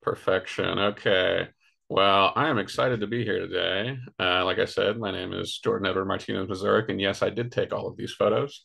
Perfection. Okay. Well, I am excited to be here today. Like I said, my name is Jordan Edward Martinez Mazurek, and yes, I did take all of these photos.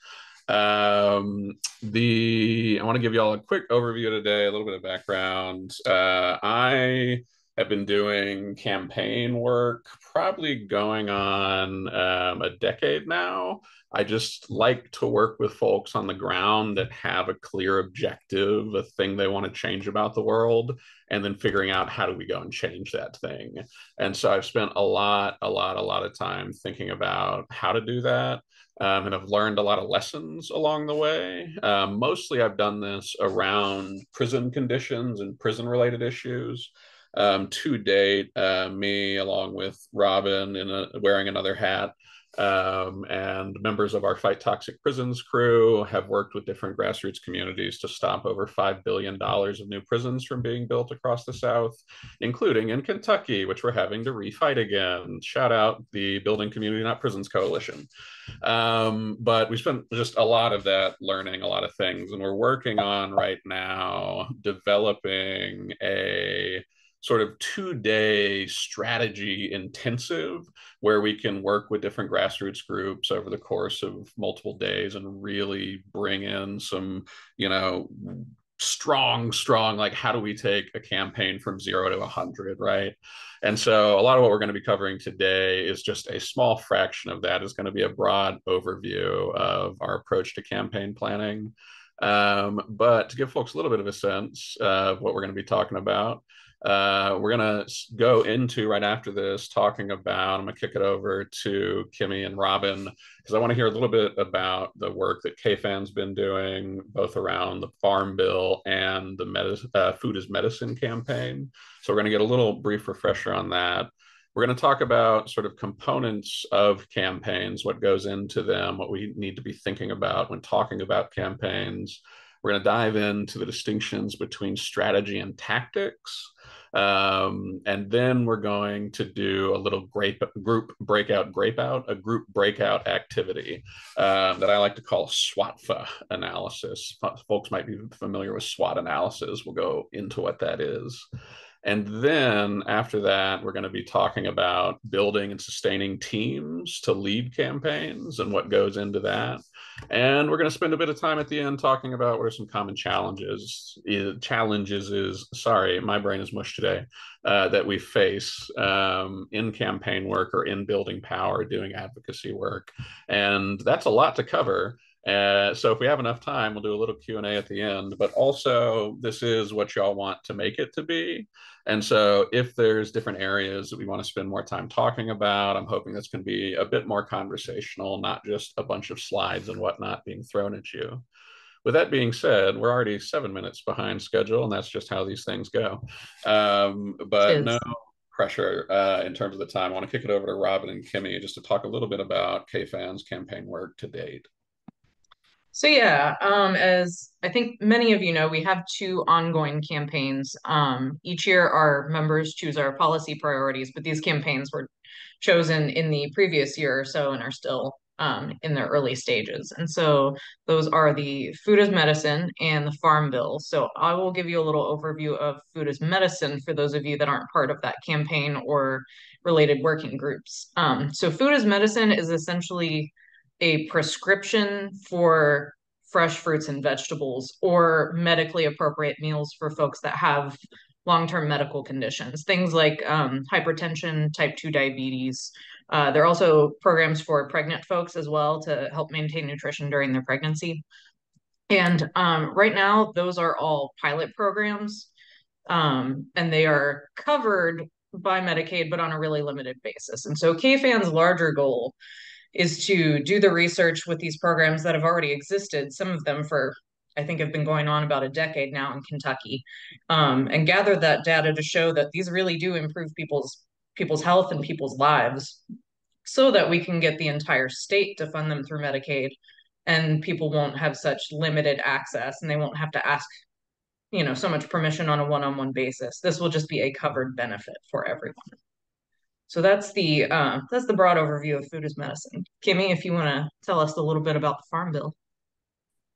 I want to give you all a quick overview today, a little bit of background. I have been doing campaign work probably going on a decade now. I just like to work with folks on the ground that have a clear objective, a thing they want to change about the world, and then figuring out how do we go and change that thing. And so I've spent a lot of time thinking about how to do that. And I've learned a lot of lessons along the way. Mostly, I've done this around prison conditions and prison related issues. To date, me, along with Robin, wearing another hat, and members of our Fight Toxic Prisons crew have worked with different grassroots communities to stop over $5 billion of new prisons from being built across the South, including in Kentucky, which we're having to refight again. Shout out the Building Community Not Prisons Coalition. But we spent just a lot of that learning a lot of things, and we're working on right now developing a sort of 2-day strategy intensive where we can work with different grassroots groups over the course of multiple days and really bring in some, you know, strong, like how do we take a campaign from 0 to 100, right? And so a lot of what we're going to be covering today is just a small fraction of that is going to be a broad overview of our approach to campaign planning. But to give folks a little bit of a sense of what we're going to be talking about, we're going to go into right after this talking about, I'm going to kick it over to Kimmy and Robin, because I want to hear a little bit about the work that KFAN's been doing, both around the Farm Bill and the Food is Medicine campaign. So we're going to get a little brief refresher on that. We're going to talk about sort of components of campaigns, what goes into them, what we need to be thinking about when talking about campaigns. We're going to dive into the distinctions between strategy and tactics. And then we're going to do a little group breakout activity that I like to call SWOTFA analysis. Folks might be familiar with SWOT analysis. We'll go into what that is. And then after that, we're going to be talking about building and sustaining teams to lead campaigns and what goes into that. And we're going to spend a bit of time at the end talking about what are some common challenges. Sorry, my brain is mush today, that we face in campaign work or in building power, doing advocacy work. And that's a lot to cover. So if we have enough time, we'll do a little Q&A at the end, but also this is what y'all want to make it to be. And so if there's different areas that we want to spend more time talking about, I'm hoping that's going to be a bit more conversational, not just a bunch of slides and whatnot being thrown at you. With that being said, we're already 7 minutes behind schedule, and that's just how these things go. But no Is. pressure in terms of the time. I want to kick it over to Robin and Kimmy just to talk a little bit about KFAN's campaign work to date. So yeah, as I think many of you know, we have two ongoing campaigns. Each year our members choose our policy priorities, but these campaigns were chosen in the previous year or so and are still in their early stages. And so those are the Food as Medicine and the Farm Bill. So I will give you a little overview of Food as Medicine for those of you that aren't part of that campaign or related working groups. So Food as Medicine is essentially a prescription for fresh fruits and vegetables or medically appropriate meals for folks that have long-term medical conditions, things like hypertension, type 2 diabetes. There are also programs for pregnant folks as well to help maintain nutrition during their pregnancy. And right now, those are all pilot programs, and they are covered by Medicaid, but on a really limited basis. And so KFAN's larger goal is to do the research with these programs that have already existed, some of them for, I think, have been going on about a decade now in Kentucky, and gather that data to show that these really do improve people's health and people's lives so that we can get the entire state to fund them through Medicaid and people won't have such limited access and they won't have to ask, so much permission on a one-on-one basis. This will just be a covered benefit for everyone. So that's the broad overview of food as medicine. Kimmy, if you want to tell us a little bit about the Farm Bill.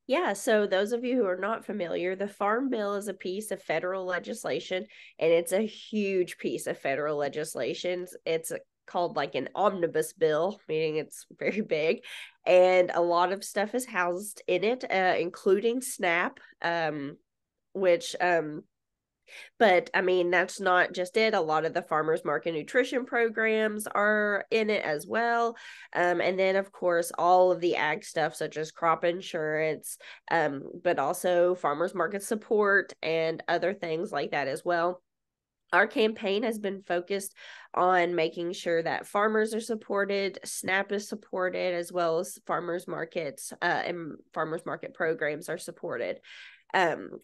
Yeah, so those of you who are not familiar, the Farm Bill is a piece of federal legislation, and it's a huge piece of federal legislation. It's called like an omnibus bill, meaning it's very big, and a lot of stuff is housed in it, including SNAP, which but I mean, that's not just it. A lot of the farmers market nutrition programs are in it as well. And then, of course, all of the ag stuff, such as crop insurance, but also farmers market support and other things like that as well. Our campaign has been focused on making sure that farmers are supported, SNAP is supported, as well as farmers markets and farmers market programs are supported.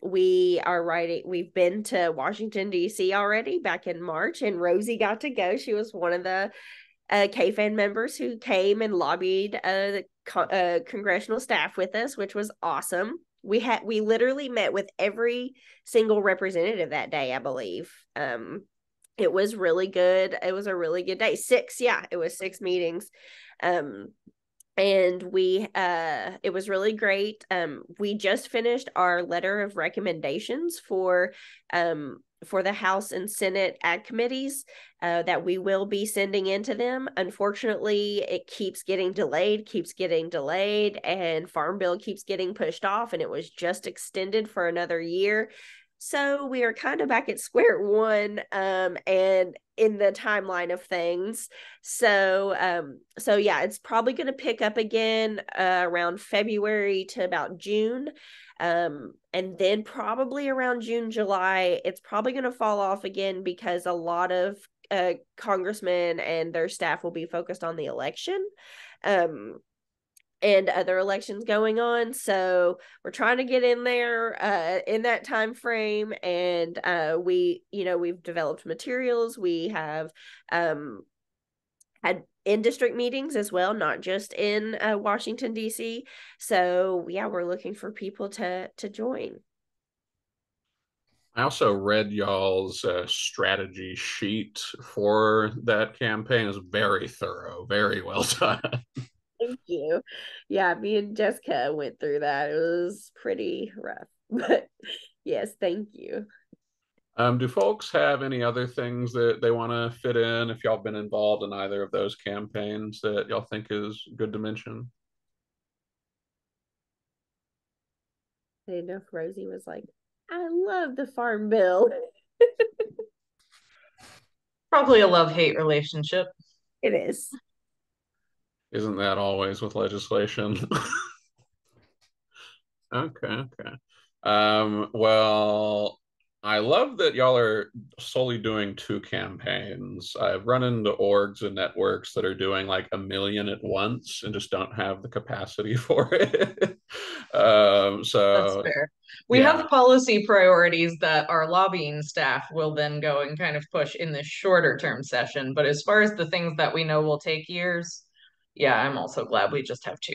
We've been to Washington, D.C. already back in March, and Rosie got to go. She was one of the KFAN members who came and lobbied the congressional staff with us, which was awesome. We literally met with every single representative that day, I believe. It was really good. It was a really good day. It was 6 meetings. Um, and we it was really great. We just finished our letter of recommendations for the House and Senate ag committees that we will be sending into them. Unfortunately, it keeps getting delayed, and Farm Bill keeps getting pushed off, and it was just extended for another year. So we are kind of back at square one, and in the timeline of things. So yeah, it's probably going to pick up again around February to about June. And then probably around June, July, it's probably going to fall off again because a lot of congressmen and their staff will be focused on the election. And other elections going on, so we're trying to get in there in that time frame. And we've developed materials. We have had in district meetings as well, not just in Washington, D.C. So yeah, we're looking for people to join. I also read y'all's strategy sheet for that campaign. Is very thorough, very well done. Thank you. Yeah, me and Jessica went through that. It was pretty rough, but yes, thank you. Do folks have any other things that they want to fit in if y'all been involved in either of those campaigns that y'all think is good to mention? I didn't know if Rosie was like, I love the Farm Bill. Probably a love-hate relationship. It is. Isn't that always with legislation? Okay, okay. Well, I love that y'all are solely doing two campaigns. I've run into orgs and networks that are doing like a million at once and just don't have the capacity for it. That's So fair. We yeah, have policy priorities that our lobbying staff will then go and kind of push in this shorter term session. But as far as the things that we know will take years, yeah, I'm also glad we just have two.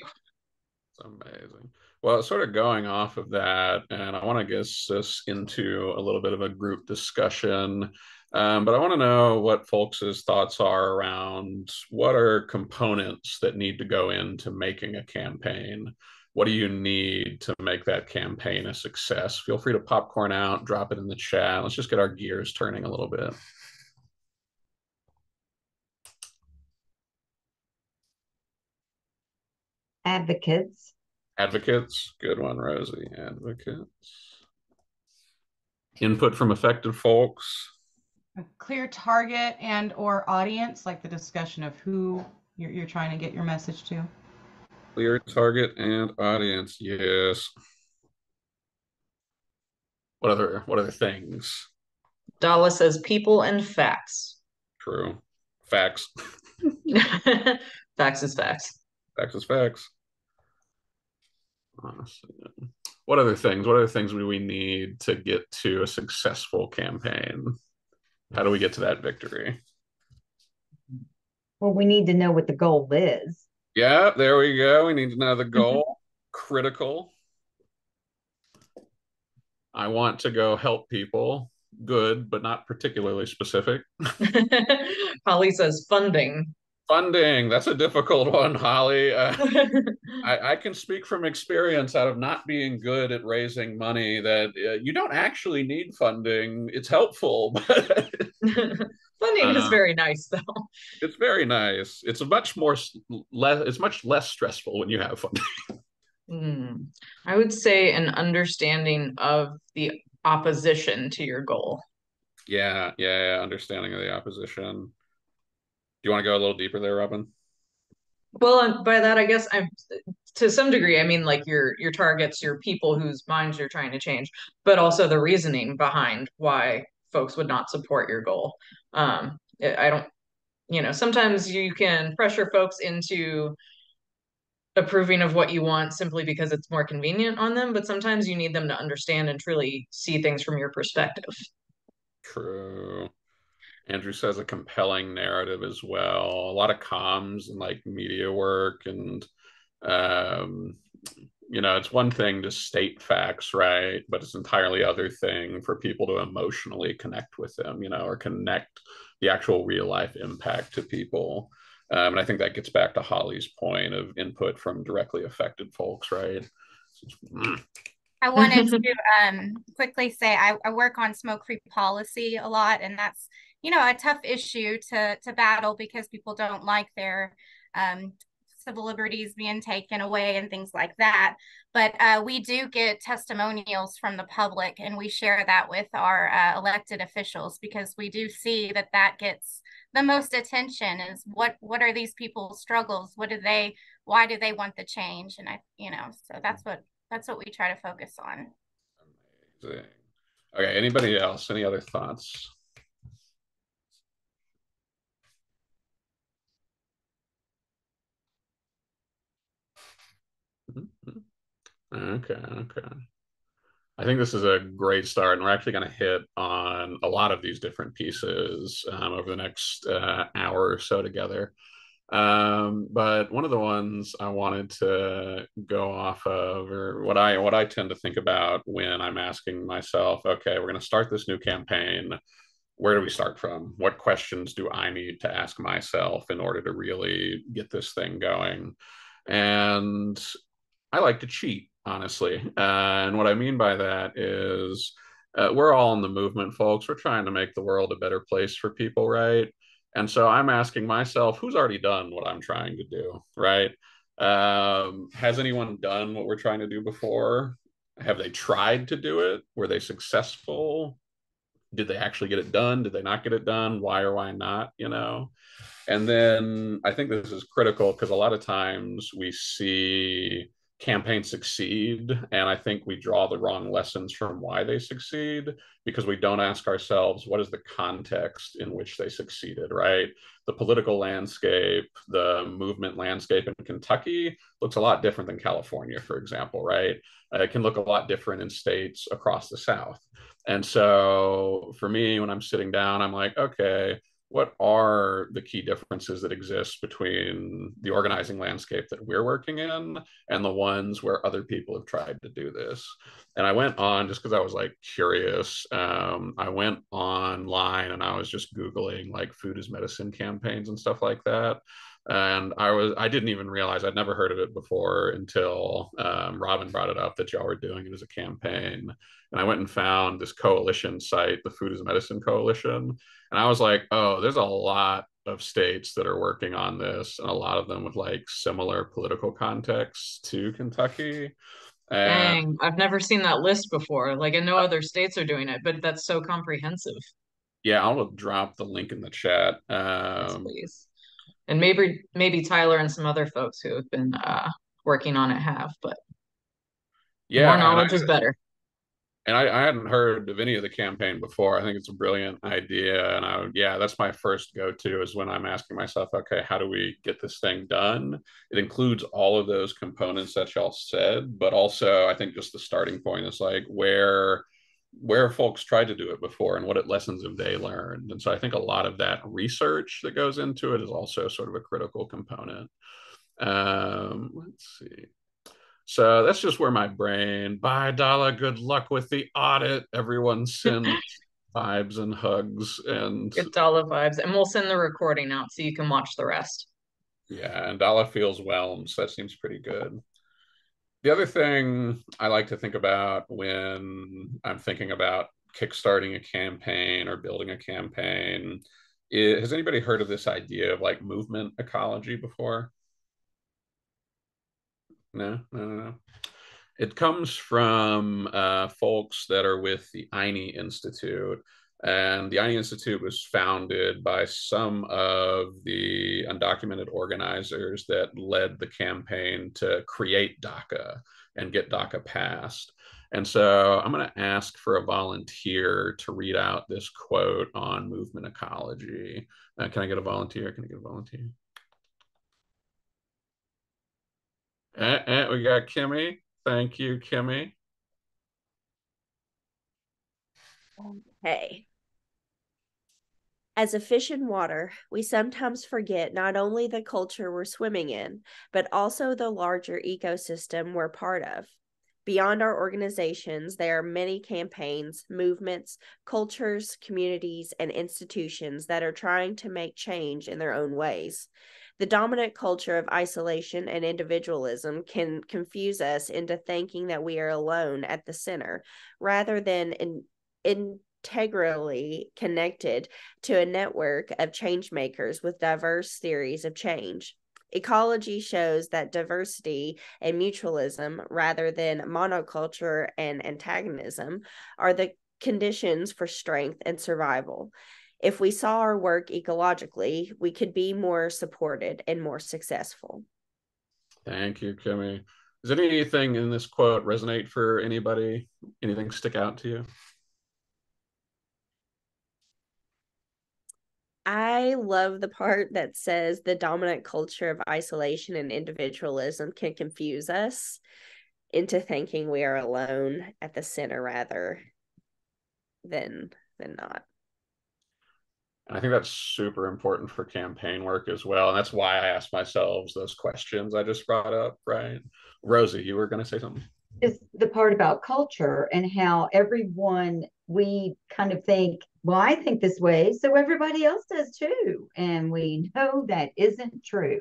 it's amazing. Well, sort of going off of that, and I want to get this into a little bit of a group discussion. But I want to know what folks' thoughts are around what are components that need to go into making a campaign. What do you need to make that campaign a success? Feel free to popcorn out, drop it in the chat. Let's just get our gears turning a little bit. Advocates. Advocates, good one, Rosie. Advocates. Input from affected folks. A clear target and or audience, like the discussion of who you're trying to get your message to. Clear target and audience. Yes. What other things? Dala says people and facts. True. Facts. Facts is facts. Facts is facts. What other things? What other things do we need to get to a successful campaign? How do we get to that victory? Well, we need to know what the goal is. Yeah, there we go. We need to know the goal. Critical. I want to go help people. Good, but not particularly specific. Holly says funding. Funding, that's a difficult one, Holly. I can speak from experience out of not being good at raising money that you don't actually need funding. It's helpful, but Funding is uh, very nice, though. it's very nice. It's a much more less. It's much less stressful when you have funding. Hmm. I would say an understanding of the opposition to your goal. Yeah. Understanding of the opposition. Do you want to go a little deeper there, Robin? Well, and by that, I guess I'm to some degree, I mean like your targets, your people whose minds you're trying to change, but also the reasoning behind why folks would not support your goal. I don't, sometimes you can pressure folks into approving of what you want simply because it's more convenient on them, but sometimes you need them to understand and truly see things from your perspective. True. Andrew says a compelling narrative as well. A lot of comms and like media work and um, it's one thing to state facts, right? But it's an entirely other thing for people to emotionally connect with them, or connect the actual real life impact to people. And I think that gets back to Holly's point of input from directly affected folks, right? I wanted to quickly say I work on smoke-free policy a lot, and that's, a tough issue to battle because people don't like their civil liberties being taken away and things like that. But we do get testimonials from the public, and we share that with our elected officials because we do see that that gets the most attention is what are these people's struggles? Why do they want the change? And so that's what we try to focus on. Amazing. Okay, anybody else? Any other thoughts? Okay. I think this is a great start, and we're actually going to hit on a lot of these different pieces over the next hour or so together. But one of the ones I wanted to go off of, or what I tend to think about when I'm asking myself, okay, we're going to start this new campaign. Where do we start from? What questions do I need to ask myself in order to really get this thing going? And I like to cheat, honestly. And what I mean by that is we're all in the movement, folks. We're trying to make the world a better place for people, right? And so I'm asking myself, who's already done what I'm trying to do, right? Has anyone done what we're trying to do before? Have they tried to do it? Were they successful? Did they actually get it done? Did they not get it done? Why or why not? And then I think this is critical because a lot of times we see campaigns succeed, and I think we draw the wrong lessons from why they succeed because we don't ask ourselves what is the context in which they succeeded, right? The political landscape, the movement landscape in Kentucky looks a lot different than California, for example, right? It can look a lot different in states across the South. And so for me, when I'm sitting down, I'm like, okay, what are the key differences that exist between the organizing landscape that we're working in and the ones where other people have tried to do this? And I went on just because I was like curious. I went online and I was just Googling like food as medicine campaigns and stuff like that. And I didn't even realize I'd never heard of it before until Robin brought it up that y'all were doing it as a campaign. And I went and found this coalition site, the Food as Medicine Coalition. And I was like, oh, there's a lot of states that are working on this, and a lot of them with like similar political contexts to Kentucky. And Dang, I've never seen that list before. Like, I know other states are doing it, but that's so comprehensive. yeah, I'll drop the link in the chat. Yes, please. And maybe Tyler and some other folks who have been working on it have, but more Yeah, knowledge is better. and I hadn't heard of any of the campaign before. I think it's a brilliant idea. And yeah, that's my first go to is when I'm asking myself, okay, how do we get this thing done? It includes all of those components that y'all said, but also I think just the starting point is like where folks tried to do it before and what lessons have they learned. And so I think a lot of that research that goes into it is also sort of a critical component. Let's see. So that's just where my brain, bye, Dala, good luck with the audit. Everyone sends vibes and hugs and Get dollar vibes, and we'll send the recording out so you can watch the rest. Yeah, and Dala feels whelmed, so that seems pretty good. The other thing I like to think about when I'm thinking about kickstarting a campaign or building a campaign is, has anybody heard of this idea of like movement ecology before? No, no, no, no. It comes from folks that are with the Eine Institute. And the Eine Institute was founded by some of the undocumented organizers that led the campaign to create DACA and get DACA passed. And so I'm going to ask for a volunteer to read out this quote on movement ecology. Can I get a volunteer? Can I get a volunteer? We got Kimmy. Thank you, Kimmy. Hey. As a fish in water, we sometimes forget not only the culture we're swimming in, but also the larger ecosystem we're part of. Beyond our organizations, there are many campaigns, movements, cultures, communities, and institutions that are trying to make change in their own ways. The dominant culture of isolation and individualism can confuse us into thinking that we are alone at the center, rather than integrally connected to a network of change makers with diverse theories of change. Ecology shows that diversity and mutualism, rather than monoculture and antagonism, are the conditions for strength and survival. If we saw our work ecologically, we could be more supported and more successful. Thank you, Kimmy. Does anything in this quote resonate for anybody? Anything stick out to you? I love the part that says the dominant culture of isolation and individualism can confuse us into thinking we are alone at the center rather than not. And I think that's super important for campaign work as well. And that's why I asked myself those questions I just brought up, right? Rosie, you were going to say something? Is the part about culture and how everyone, we kind of think, well, I think this way, so everybody else does too. And we know that isn't true.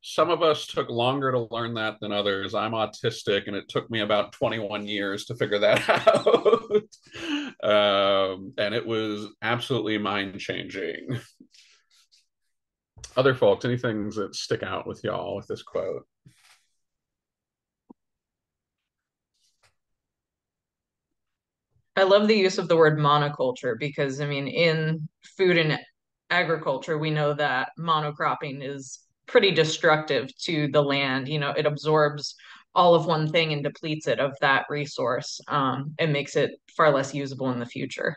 Some of us took longer to learn that than others. I'm autistic, and it took me about 21 years to figure that out. And it was absolutely mind changing. Other folks, any things that stick out with y'all with this quote? I love the use of the word monoculture because, I mean, in food and agriculture, we know that monocropping is pretty destructive to the land. You know, it absorbs all of one thing and depletes it of that resource, and makes it far less usable in the future.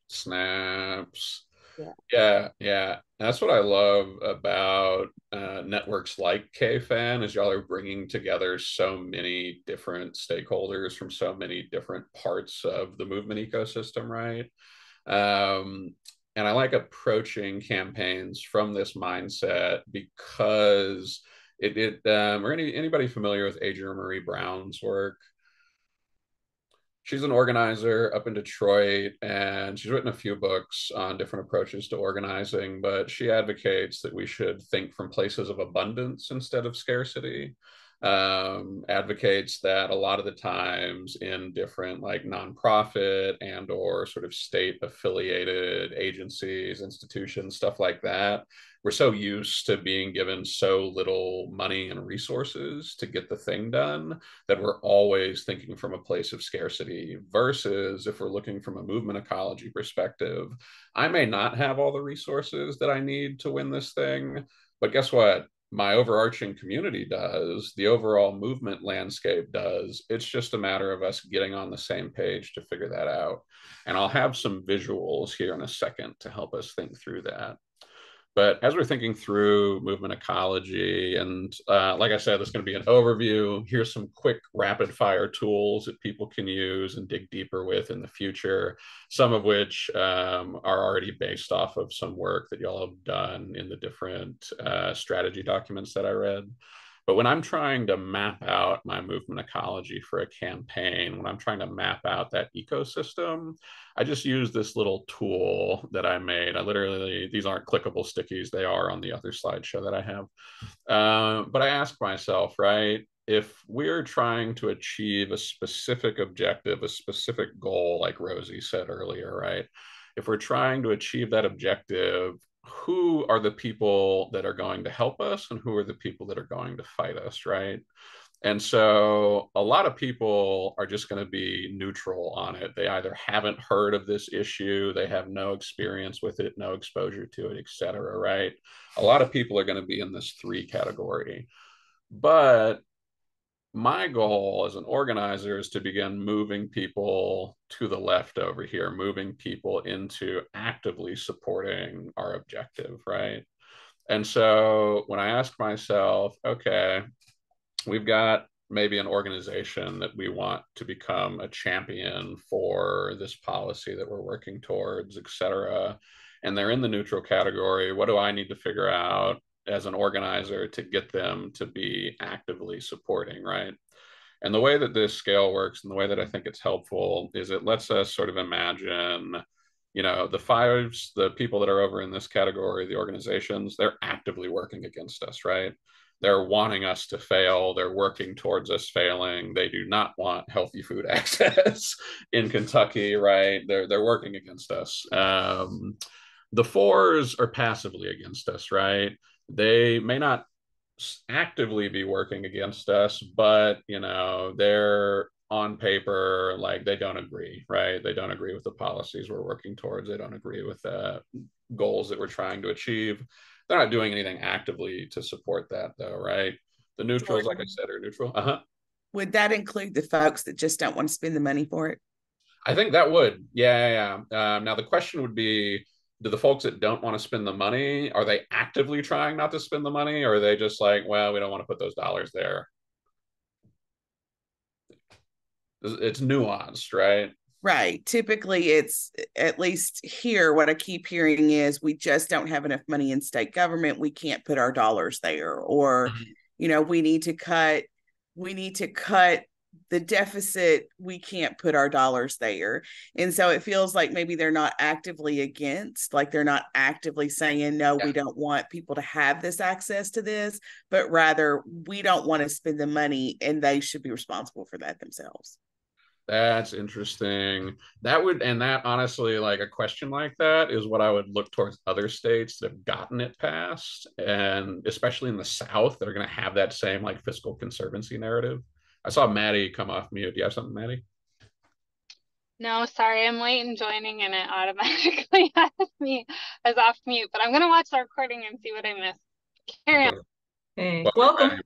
Snaps. Yeah. Yeah, yeah. That's what I love about networks like KFan is y'all are bringing together so many different stakeholders from so many different parts of the movement ecosystem, right? Um, and I like approaching campaigns from this mindset because or anybody familiar with Adrienne Marie Brown's work? She's an organizer up in Detroit, and she's written a few books on different approaches to organizing, but she advocates that we should think from places of abundance instead of scarcity. Advocates that a lot of the times in different like nonprofit and or sort of state affiliated agencies, institutions, stuff like that, we're so used to being given so little money and resources to get the thing done that we're always thinking from a place of scarcity versus if we're looking from a movement ecology perspective, I may not have all the resources that I need to win this thing, but guess what? My overarching community does, the overall movement landscape does. It's just a matter of us getting on the same page to figure that out. And I'll have some visuals here in a second to help us think through that. But as we're thinking through movement ecology, and like I said, there's going to be an overview. Here's some quick rapid fire tools that people can use and dig deeper with in the future, some of which are already based off of some work that y'all have done in the different strategy documents that I read. But when I'm trying to map out my movement ecology for a campaign, when I'm trying to map out that ecosystem, I just use this little tool that I made. I literally, these aren't clickable stickies, they are on the other slideshow that I have. But I ask myself, right, if we're trying to achieve a specific objective, a specific goal, like Rosie said earlier, right? If we're trying to achieve that objective, who are the people that are going to help us and who are the people that are going to fight us, right? And so a lot of people are just going to be neutral on it. They either haven't heard of this issue, they have no experience with it, no exposure to it, et cetera, right? A lot of people are going to be in this 3 category. But my goal as an organizer is to begin moving people to the left over here, moving people into actively supporting our objective, right? And so when I ask myself, okay, we've got maybe an organization that we want to become a champion for this policy that we're working towards, et cetera, and they're in the neutral category, what do I need to figure out as an organizer to get them to be actively supporting, right? And the way that this scale works and the way that I think it's helpful is it lets us sort of imagine, the people that are over in this category, the organizations, they're actively working against us, right? They're wanting us to fail. They're working towards us failing. They do not want healthy food access in Kentucky, right? They're working against us. The fours are passively against us, right? They may not actively be working against us, but they're on paper, like they don't agree, right? They don't agree with the policies we're working towards. They don't agree with the goals that we're trying to achieve. They're not doing anything actively to support that, though, right? The neutrals, like I said, are neutral. Would that include the folks that just don't want to spend the money for it? I think that would. Yeah. Now the question would be, do the folks that don't want to spend the money, are they actively trying not to spend the money, or are they just like, well, we don't want to put those dollars there? It's nuanced, right? Right. Typically, it's, at least here, what I keep hearing is we just don't have enough money in state government. We can't put our dollars there. Or, we need to cut the deficit. We can't put our dollars there. And so it feels like maybe they're not actively against, like they're not actively saying, no, we don't want people to have this access to this, but rather we don't want to spend the money and they should be responsible for that themselves. That's interesting. That honestly, like a question like that is what I would look towards other states that have gotten it passed, and especially in the South, that are going to have that same like fiscal conservancy narrative. I saw Maddie come off mute. Do you have something, Maddie? No, sorry, I'm late in joining and it automatically has me as off mute, but I'm going to watch the recording and see what I missed. Carry on. Hey, welcome.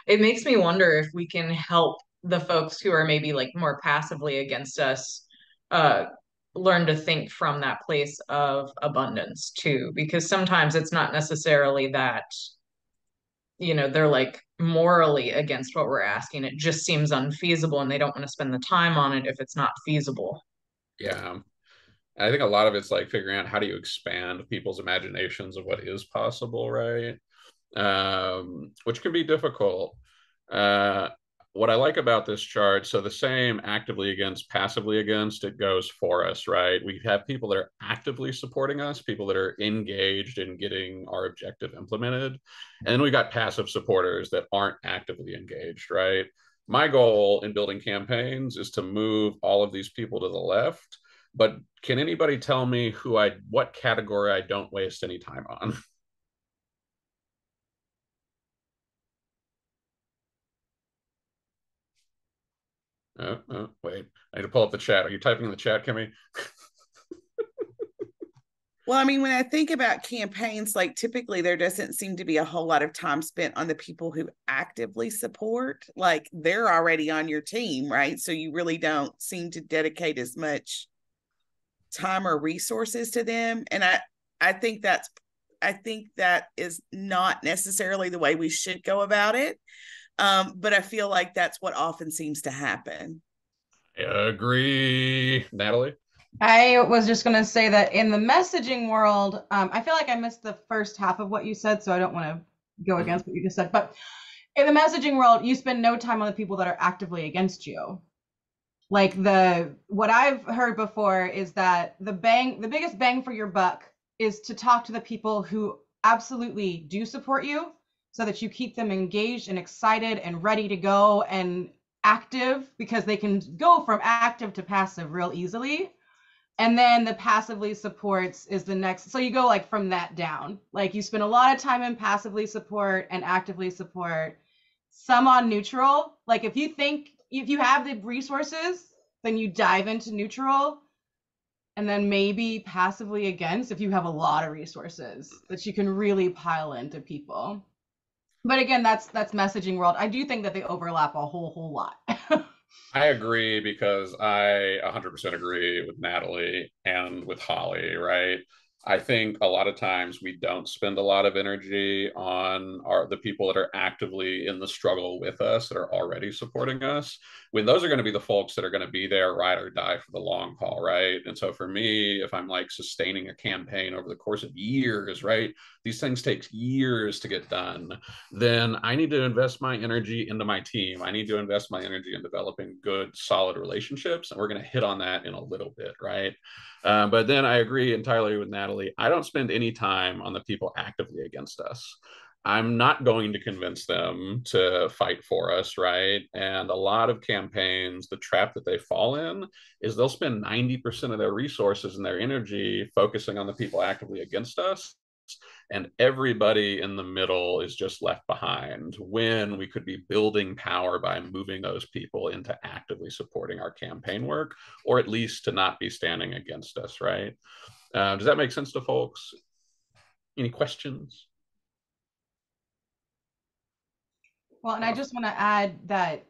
It makes me wonder if we can help the folks who are maybe like more passively against us learn to think from that place of abundance too, because sometimes it's not necessarily that they're like morally against what we're asking. It just seems unfeasible and they don't want to spend the time on it if it's not feasible. Yeah. I think a lot of it's like figuring out how do you expand people's imaginations of what is possible, right? Which can be difficult. What I like about this chart, so the same actively against, passively against, it goes for us, right? We have people that are actively supporting us, people that are engaged in getting our objective implemented. And then we got passive supporters that aren't actively engaged, right? My goal in building campaigns is to move all of these people to the left. But can anybody tell me what category I don't waste any time on? Wait, I need to pull up the chat. Are you typing in the chat, Kimmy? Well, I mean, when I think about campaigns, like typically there doesn't seem to be a whole lot of time spent on the people who actively support. Like they're already on your team, right? So you really don't seem to dedicate as much time or resources to them. And I think that is not necessarily the way we should go about it. But I feel like that's what often seems to happen. I agree. Natalie? I was just going to say that in the messaging world, I feel like I missed the first half of what you said, so I don't want to go against what you just said. But in the messaging world, you spend no time on the people that are actively against you. Like what I've heard before is that the biggest bang for your buck is to talk to the people who absolutely do support you, so that you keep them engaged and excited and ready to go and active, because they can go from active to passive real easily. And then the passively supports is the next. So you go like from that down. Like you spend a lot of time in passively support and actively support, some on neutral. Like if you have the resources, then you dive into neutral, and then maybe passively against if you have a lot of resources that you can really pile into people. But again, that's messaging world. I do think that they overlap a whole lot. I agree because I 100% agree with Natalie and with Holly, right? I think a lot of times we don't spend a lot of energy on the people that are actively in the struggle with us, that are already supporting us, when those are going to be the folks that are going to be there ride or die for the long haul, right? And so for me, if I'm like sustaining a campaign over the course of years, right, these things take years to get done, then I need to invest my energy into my team. I need to invest my energy in developing good, solid relationships. And we're going to hit on that in a little bit, right? But then I agree entirely with Natalie. I don't spend any time on the people actively against us. I'm not going to convince them to fight for us, right? And a lot of campaigns, the trap that they fall in is they'll spend 90% of their resources and their energy focusing on the people actively against us, and everybody in the middle is just left behind, when we could be building power by moving those people into actively supporting our campaign work, or at least to not be standing against us, right? Does that make sense to folks? Any questions? Well, and I just want to add that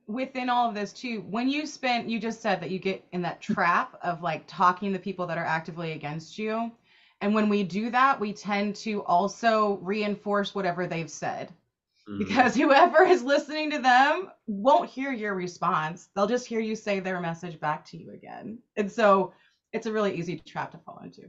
within all of this too, when you just said that you get in that trap of like talking to people that are actively against you. And when we do that, we tend to also reinforce whatever they've said, because whoever is listening to them won't hear your response. They'll just hear you say their message back to you again. And so it's a really easy trap to fall into.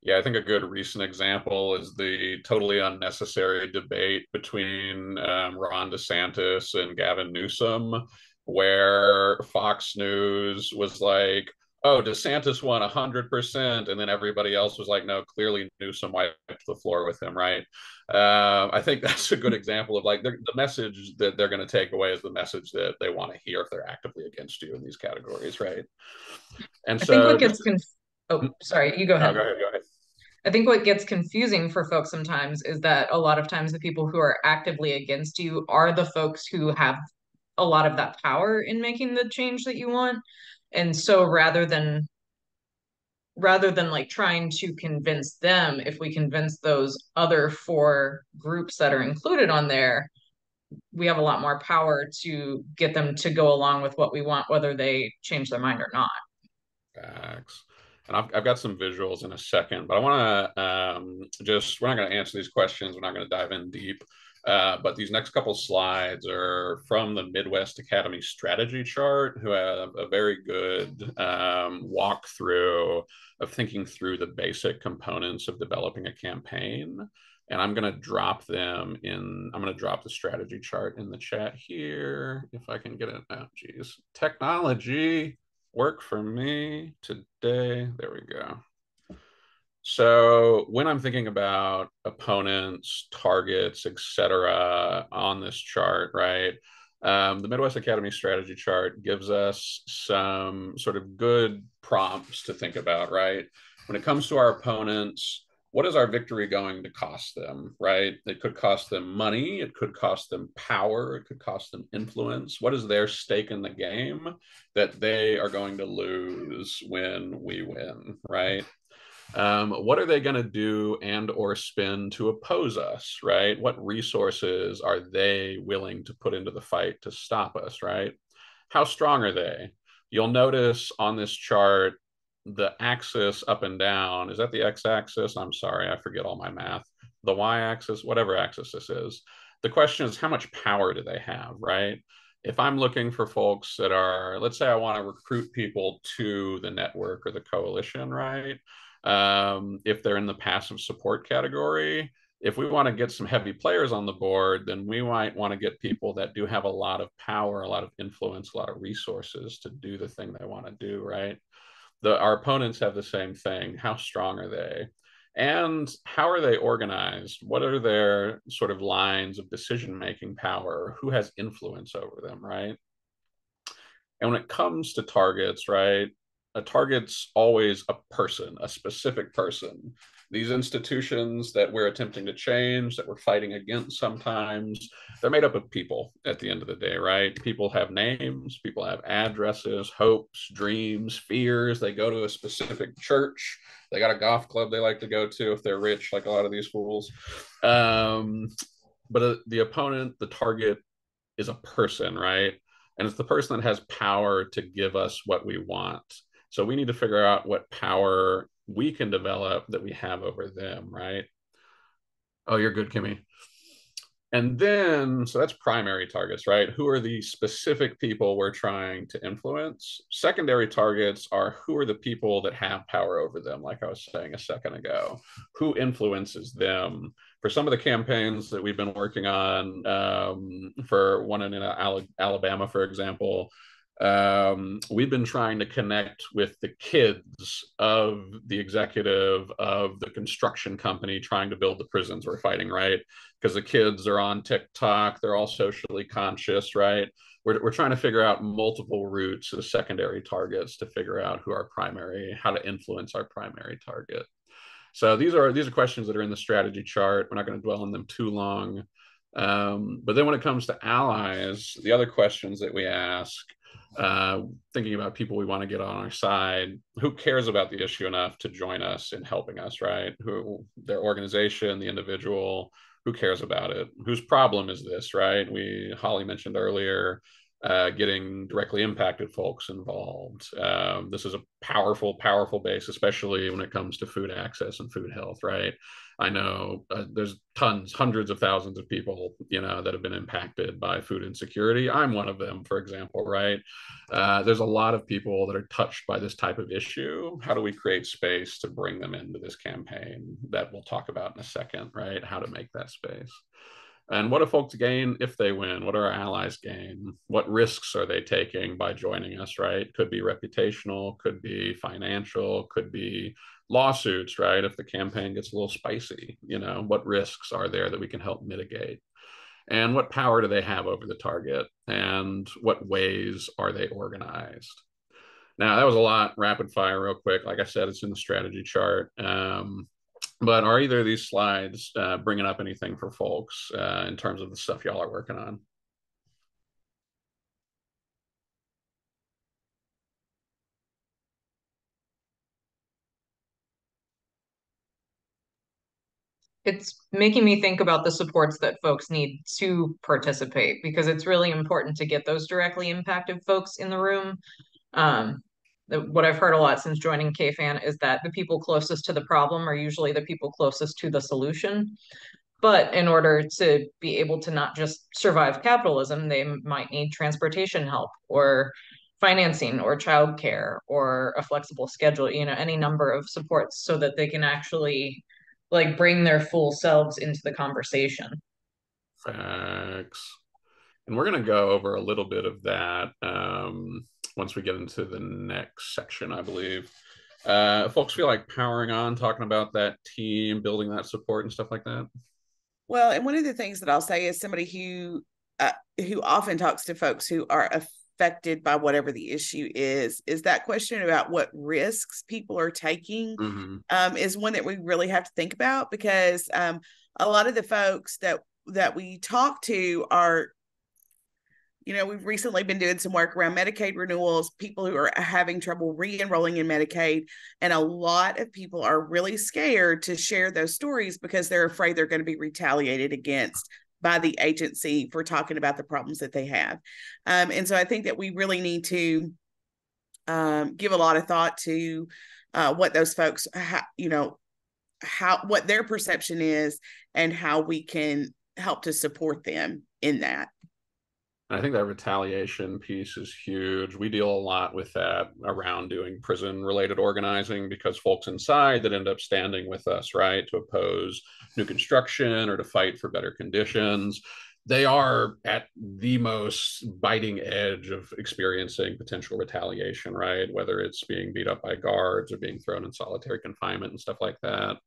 Yeah, I think a good recent example is the totally unnecessary debate between Ron DeSantis and Gavin Newsom, where Fox News was like, oh, DeSantis won 100%. And then everybody else was like, no, clearly Newsom wiped the floor with him, right? I think that's a good example of like the message that they're going to take away is the message that they want to hear if they're actively against you in these categories, right? And I think so what gets oh, sorry, you go ahead. Go ahead, go ahead. I think what gets confusing for folks sometimes is that a lot of times the people who are actively against you are the folks who have a lot of that power in making the change that you want. And so rather than like trying to convince them, if we convince those other four groups that are included on there, we have a lot more power to get them to go along with what we want, whether they change their mind or not. Facts. And I've got some visuals in a second, but I want to we're not going to answer these questions. We're not going to dive in deep. But these next couple slides are from the Midwest Academy strategy chart, who have a very good walkthrough of thinking through the basic components of developing a campaign. And I'm going to drop them in, I'm going to drop the strategy chart in the chat here, if I can get it. Oh, geez. Technology work for me today. There we go. So when I'm thinking about opponents, targets, etc., on this chart, right? The Midwest Academy strategy chart gives us some sort of good prompts to think about, right? When it comes to our opponents, what is our victory going to cost them, right? It could cost them money. It could cost them power. It could cost them influence. What is their stake in the game that they are going to lose when we win, right? What are they going to do and or spend to oppose us, right? What resources are they willing to put into the fight to stop us, right? How strong are they? You'll notice on this chart, the axis up and down, is that the x-axis? I'm sorry, I forget all my math. The y-axis, whatever axis this is. The question is, how much power do they have, right? If I'm looking for folks that are, let's say I want to recruit people to the network or the coalition, right? If they're in the passive support category, If we want to get some heavy players on the board, then we might want to get people that do have a lot of power, a lot of influence, a lot of resources to do the thing they want to do, right? Our opponents have the same thing. How strong are they? And how are they organized? What are their sort of lines of decision-making power? Who has influence over them, right? And when it comes to targets, right, a target's always a person, a specific person. These institutions that we're attempting to change, that we're fighting against sometimes, they're made up of people at the end of the day, right? People have names, people have addresses, hopes, dreams, fears. They go to a specific church. They got a golf club they like to go to if they're rich, like a lot of these fools. But the opponent, the target, is a person, right? And it's the person that has power to give us what we want. So we need to figure out what power we can develop that we have over them, right? Oh, you're good, Kimmy. And then, so that's primary targets, right? Who are the specific people we're trying to influence? Secondary targets are who are the people that have power over them, like I was saying a second ago. Who influences them? For some of the campaigns that we've been working on, for one in Alabama, for example, we've been trying to connect with the kids of the executive of the construction company trying to build the prisons we're fighting, right? Because the kids are on TikTok, they're all socially conscious, right? We're trying to figure out multiple routes of secondary targets to figure out who our primary, how to influence our primary target. So these are questions that are in the strategy chart. We're not going to dwell on them too long. But then when it comes to allies, the other questions that we ask, thinking about people we want to get on our side, who cares about the issue enough to join us in helping us, right? Who, their organization, the individual, who cares about it? Whose problem is this, right? Holly mentioned earlier, getting directly impacted folks involved. This is a powerful, powerful base, especially when it comes to food access and food health, right? I know there's hundreds of thousands of people, that have been impacted by food insecurity. I'm one of them, for example, right? There's a lot of people that are touched by this type of issue. How do we create space to bring them into this campaign that we'll talk about in a second, right? How to make that space. And what do folks gain if they win? What do our allies gain? What risks are they taking by joining us, right? Could be reputational, could be financial, could be lawsuits, right? If the campaign gets a little spicy, what risks are there that we can help mitigate? And what power do they have over the target? And what ways are they organized? Now, that was a lot rapid fire real quick. Like I said, it's in the strategy chart. But are either of these slides bringing up anything for folks in terms of the stuff y'all are working on? It's making me think about the supports that folks need to participate, because it's really important to get those directly impacted folks in the room. What I've heard a lot since joining KFAN is that the people closest to the problem are usually the people closest to the solution. But in order to be able to not just survive capitalism, they might need transportation help or financing or childcare or a flexible schedule, any number of supports so that they can actually like bring their full selves into the conversation. Facts. And we're going to go over a little bit of that once we get into the next section, I believe. Folks feel like powering on, talking about that team, building that support and stuff like that? Well, and one of the things that I'll say is somebody who often talks to folks who are affected by whatever the issue is that question about what risks people are taking is one that we really have to think about, because a lot of the folks that we talk to are, we've recently been doing some work around Medicaid renewals, people who are having trouble re-enrolling in Medicaid. And a lot of people are really scared to share those stories because they're afraid they're going to be retaliated against by the agency for talking about the problems that they have. And so I think that we really need to give a lot of thought to what those folks, what their perception is and how we can help to support them in that. I think that retaliation piece is huge. We deal a lot with that around doing prison related organizing because folks inside that end up standing with us, right, to oppose new construction or to fight for better conditions, they are at the most biting edge of experiencing potential retaliation, right? Whether it's being beat up by guards or being thrown in solitary confinement and stuff like that.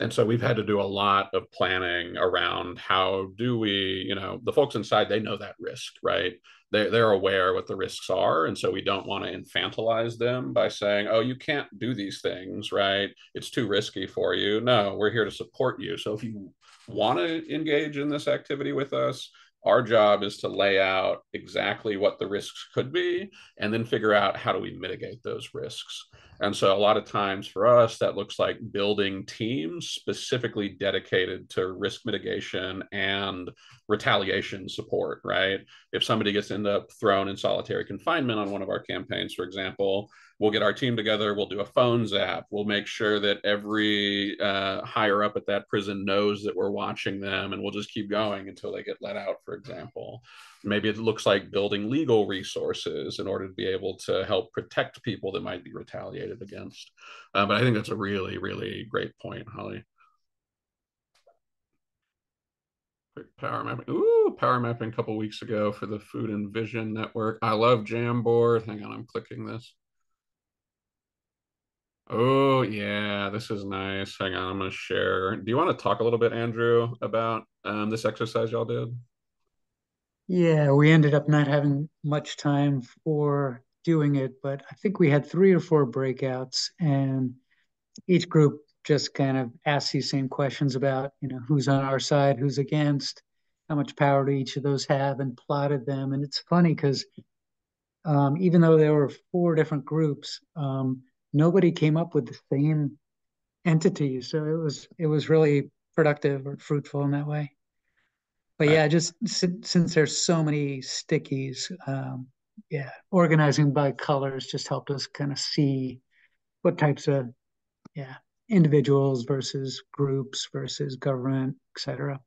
And so we've had to do a lot of planning around how do we, the folks inside, they know that risk, right? They're aware what the risks are. And so we don't want to infantilize them by saying, oh, you can't do these things, right? It's too risky for you. No, we're here to support you. So if you want to engage in this activity with us, our job is to lay out exactly what the risks could be and then figure out how do we mitigate those risks. And so a lot of times for us, that looks like building teams specifically dedicated to risk mitigation and retaliation support, right? If somebody gets end up thrown in solitary confinement on one of our campaigns, for example, we'll get our team together, we'll do a phone zap, we'll make sure that every higher up at that prison knows that we're watching them, and we'll just keep going until they get let out, for example. Maybe it looks like building legal resources in order to be able to help protect people that might be retaliated against. But I think that's a really, really great point, Holly. Quick power mapping. Ooh, power mapping a couple weeks ago for the Food and Vision Network. I love Jamboard. Hang on, I'm clicking this. Oh, yeah, this is nice. Hang on, I'm going to share. Do you want to talk a little bit, Andrew, about this exercise y'all did? Yeah, we ended up not having much time for doing it, but I think we had 3 or 4 breakouts, and each group just kind of asked these same questions about, who's on our side, who's against, how much power do each of those have, and plotted them. And it's funny because even though there were 4 different groups, nobody came up with the same entity. So it was really productive or fruitful in that way. But yeah, just since there's so many stickies, yeah, organizing by colors just helped us kind of see what types of, yeah, individuals versus groups versus government, etc.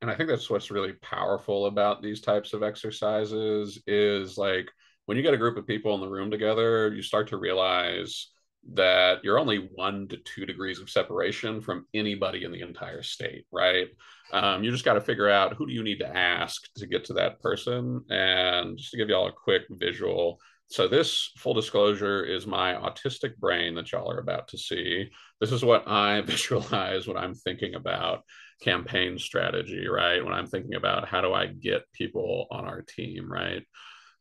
And I think that's what's really powerful about these types of exercises is like when you get a group of people in the room together, you start to realize that you're only 1 to 2 degrees of separation from anybody in the entire state, right? You just got to figure out who do you need to ask to get to that person. And just to give y'all a quick visual, so this, full disclosure, is my autistic brain that y'all are about to see. This is what I visualize when I'm thinking about campaign strategy, right? When I'm thinking about how do I get people on our team, right?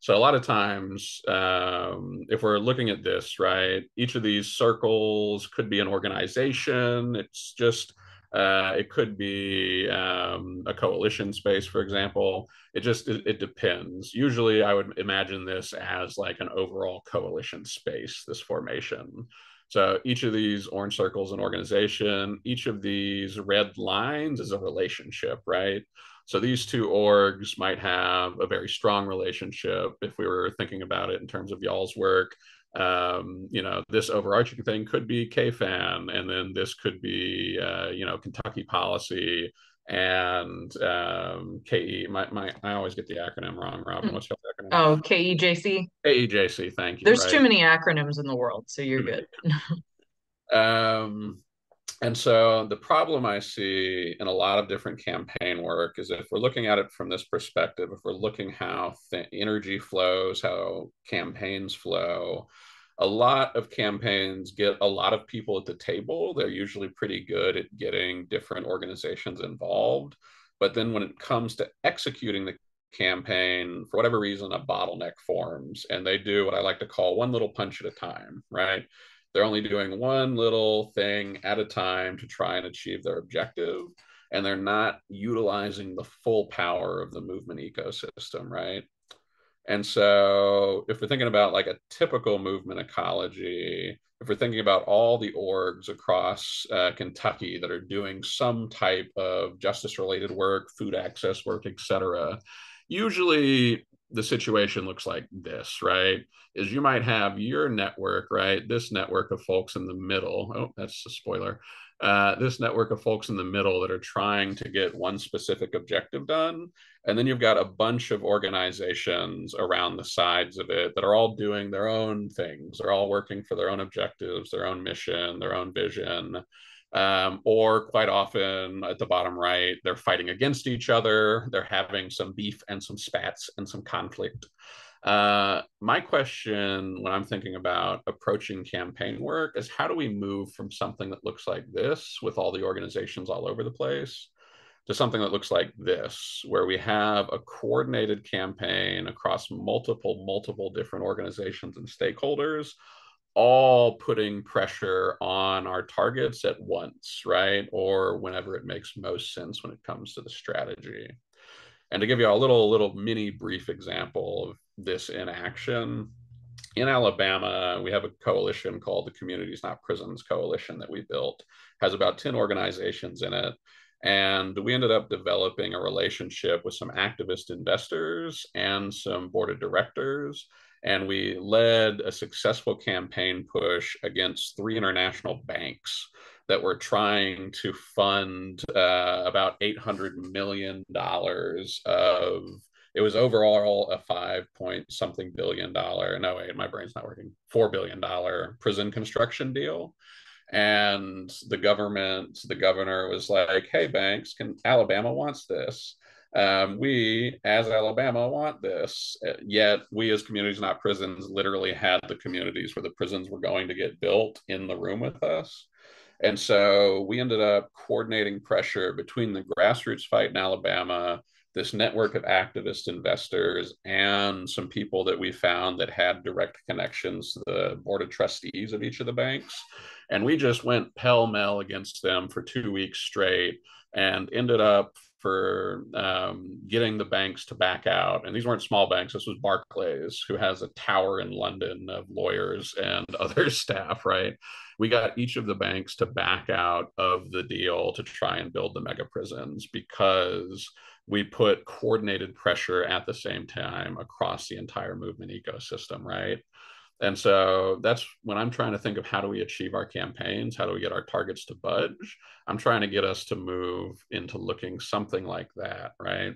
So a lot of times, if we're looking at this, right, each of these circles could be an organization. It's just, it could be a coalition space, for example. It depends. Usually I would imagine this as like an overall coalition space, this formation. So each of these orange circles is an organization. Each of these red lines is a relationship, right? So these 2 orgs might have a very strong relationship if we were thinking about it in terms of y'all's work. This overarching thing could be KFAN, and then this could be, Kentucky policy and KE. I always get the acronym wrong, Robin. What's your acronym? Oh, KEJC. KEJC, thank you. There's right? too many acronyms in the world, so you're good. And so the problem I see in a lot of different campaign work is if we're looking at it from this perspective, if we're looking how energy flows, how campaigns flow, a lot of campaigns get a lot of people at the table. They're usually pretty good at getting different organizations involved. But then when it comes to executing the campaign, for whatever reason, a bottleneck forms, and they do what I like to call one little punch at a time, right? They're only doing one little thing at a time to try and achieve their objective. And they're not utilizing the full power of the movement ecosystem, right? And so if we're thinking about like a typical movement ecology, if we're thinking about all the orgs across Kentucky that are doing some type of justice related work, food access work, et cetera, usually the situation looks like this, right? Is you might have your network, right? This network of folks in the middle. Oh, that's a spoiler. This network of folks in the middle that are trying to get one specific objective done. And then you've got a bunch of organizations around the sides of it that are all doing their own things. They're all working for their own objectives, their own mission, their own vision. Or quite often at the bottom right, they're fighting against each other. They're having some beef and some spats and some conflict. My question when I'm thinking about approaching campaign work is how do we move from something that looks like this with all the organizations all over the place to something that looks like this, where we have a coordinated campaign across multiple different organizations and stakeholders, all putting pressure on our targets at once, right? Or whenever it makes most sense when it comes to the strategy. And to give you a little mini brief example of this in action, in Alabama, we have a coalition called the Communities Not Prisons Coalition that we built. It has about 10 organizations in it. And we ended up developing a relationship with some activist investors and some board of directors. And we led a successful campaign push against 3 international banks that were trying to fund about $800 million of, it was overall a 5 point something billion dollar, no wait, my brain's not working, $4 billion prison construction deal. And the governor was like, hey, banks, Alabama wants this. We, as Alabama, want this. Yet we, as Communities Not Prisons, literally had the communities where the prisons were going to get built in the room with us. And so we ended up coordinating pressure between the grassroots fight in Alabama, this network of activist investors, and some people that we found that had direct connections to the board of trustees of each of the banks. And we just went pell-mell against them for 2 weeks straight and ended up for getting the banks to back out. And these weren't small banks. This was Barclays, who has a tower in London of lawyers and other staff, right? We got each of the banks to back out of the deal to try and build the mega prisons because we put coordinated pressure at the same time across the entire movement ecosystem, right? And so that's when I'm trying to think of how do we achieve our campaigns? How do we get our targets to budge? I'm trying to get us to move into looking something like that, right?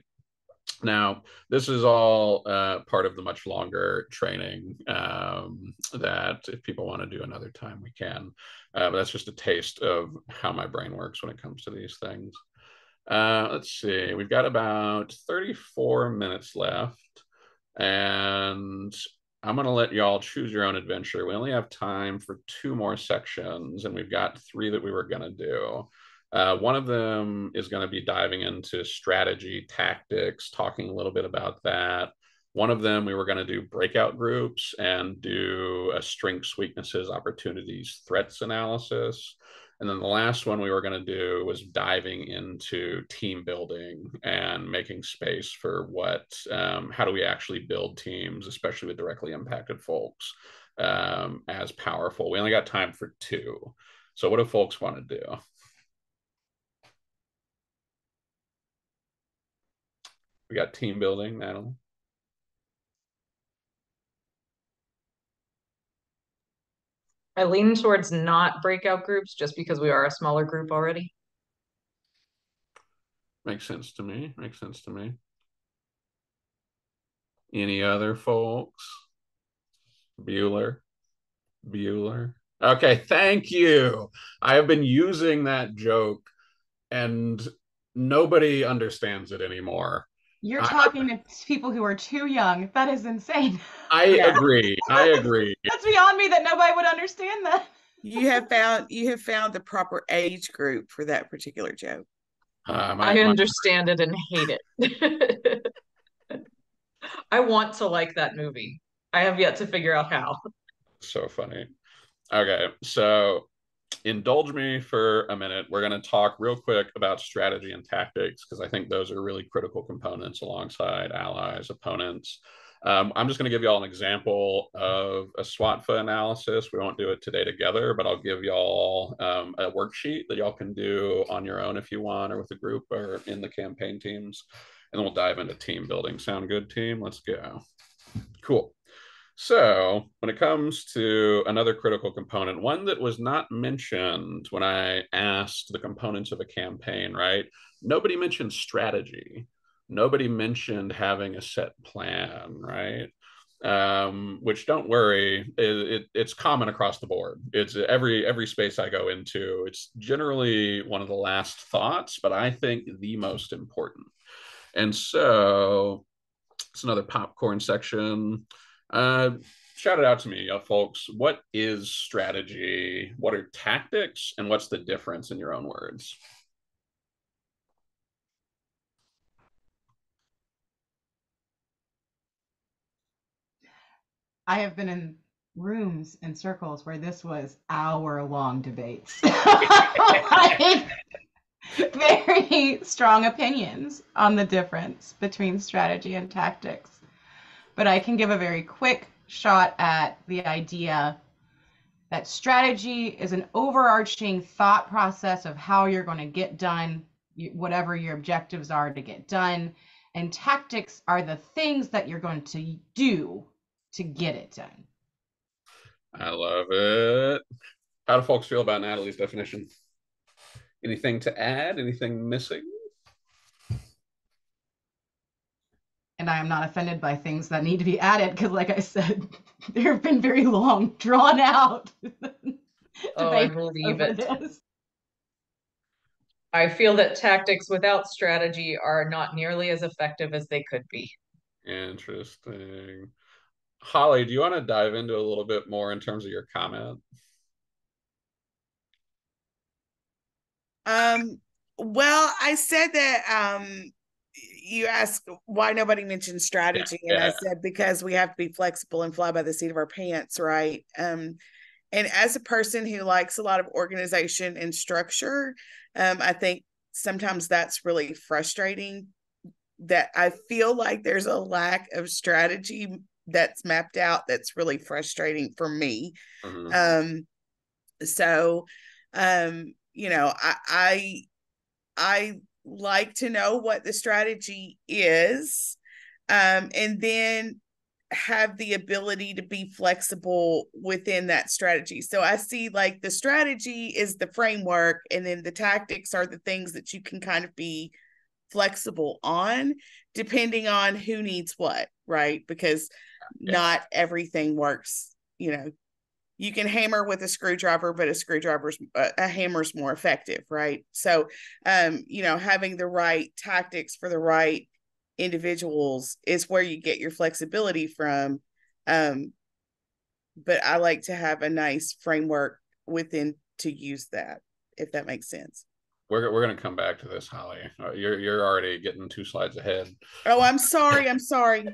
Now, this is all part of the much longer training that if people want to do another time, we can. But that's just a taste of how my brain works when it comes to these things. Let's see, we've got about 34 minutes left. And I'm going to let y'all choose your own adventure. We only have time for 2 more sections, and we've got 3 that we were going to do. One of them is going to be diving into strategy, tactics, talking a little bit about that. One of them, we were going to do breakout groups and do a strengths, weaknesses, opportunities, threats analysis. And then the last one we were going to do was diving into team building and making space for how do we actually build teams, especially with directly impacted folks, as powerful. We only got time for 2. So what do folks want to do? We got team building, Natalie. I lean towards not breakout groups just because we are a smaller group already. Makes sense to me. Makes sense to me. Any other folks? Bueller. Okay, thank you. I have been using that joke and nobody understands it anymore. You're talking to people who are too young. That is insane. I agree. That's beyond me that nobody would understand that. You have found the proper age group for that particular joke. I understand it and hate it. I want to like that movie. I have yet to figure out how. So funny. Okay, so indulge me for a minute. We're going to talk real quick about strategy and tactics because I think those are really critical components alongside allies, opponents. I'm just going to give you all an example of a SWOT analysis. We won't do it today together, but I'll give y'all a worksheet that y'all can do on your own if you want, or with a group or in the campaign teams. and then we'll dive into team building. Sound good, team? Let's go. Cool. So when it comes to another critical component, one that was not mentioned when I asked the components of a campaign, right? Nobody mentioned strategy. Nobody mentioned having a set plan, right? Which, don't worry, it's common across the board. It's every space I go into. It's generally one of the last thoughts, but I think the most important. And so it's another popcorn section. Shout it out to me, folks. What is strategy? What are tactics? And what's the difference in your own words? I have been in rooms and circles where this was hour-long debates. Very strong opinions on the difference between strategy and tactics. But I can give a very quick shot at the idea that strategy is an overarching thought process of how you're going to get done whatever your objectives are to get done. And tactics are the things that you're going to do to get it done. I love it. How do folks feel about Natalie's definition? Anything to add? Anything missing? And I am not offended by things that need to be added because, like I said, there have been very long, drawn out I believe it. This. I feel that tactics without strategy are not nearly as effective as they could be. Interesting. Holly, do you want to dive into a little bit more in terms of your comment? Well, I said that you asked why nobody mentioned strategy, and I said because we have to be flexible and fly by the seat of our pants, right? And as a person who likes a lot of organization and structure, I think sometimes that's really frustrating, that I feel like there's a lack of strategy that's mapped out that's really frustrating for me. Mm-hmm. You know, I like to know what the strategy is, and then have the ability to be flexible within that strategy. So I see like the strategy is the framework, and then the tactics are the things that you can kind of be flexible on depending on who needs what, right? Because not everything works, you know. You can hammer with a screwdriver, but a hammer's more effective, right? So, you know, having the right tactics for the right individuals is where you get your flexibility from. But I like to have a nice framework within to use that, if that makes sense. We're going to come back to this, Holly. You're already getting 2 slides ahead. Oh, I'm sorry.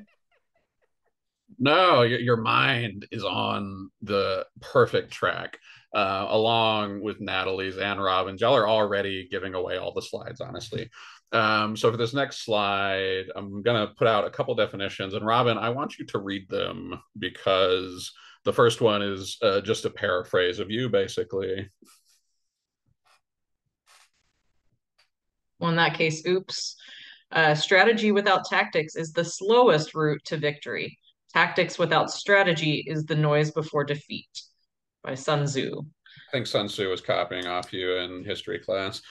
No, your mind is on the perfect track, along with Natalie's and Robin's. Y'all are already giving away all the slides, honestly. So for this next slide, I'm going to put out a couple definitions. And Robin, I want you to read them because the first one is just a paraphrase of you, basically. Well, in that case, oops. Strategy without tactics is the slowest route to victory. Tactics without strategy is the noise before defeat, by Sun Tzu. I think Sun Tzu was copying off you in history class.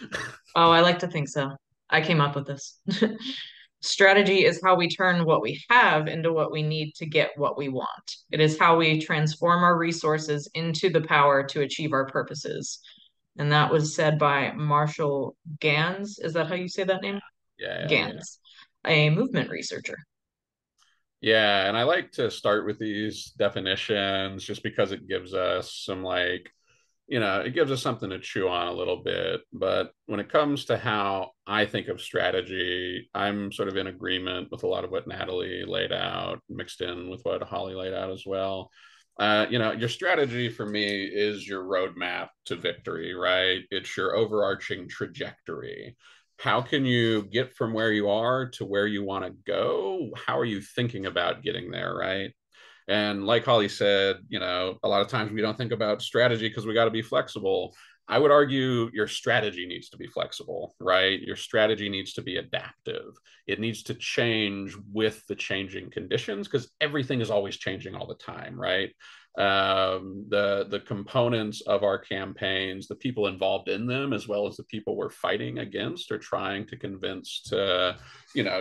Oh, I like to think so. I came up with this. Strategy is how we turn what we have into what we need to get what we want. It is how we transform our resources into the power to achieve our purposes. And that was said by Marshall Gans. Is that how you say that name? Yeah. Gans, a movement researcher. Yeah, and I like to start with these definitions just because it gives us some, like, you know, it gives us something to chew on a little bit. But when it comes to how I think of strategy, I'm sort of in agreement with a lot of what Natalie laid out, mixed in with what Holly laid out as well. You know, your strategy for me is your roadmap to victory, right? It's your overarching trajectory. How can you get from where you are to where you want to go? How are you thinking about getting there, right? And like Holly said, you know, a lot of times we don't think about strategy because we got to be flexible. I would argue your strategy needs to be flexible, right? Your strategy needs to be adaptive. It needs to change with the changing conditions because everything is always changing all the time, right? The components of our campaigns, the people involved in them, as well as the people we're fighting against, are trying to convince to,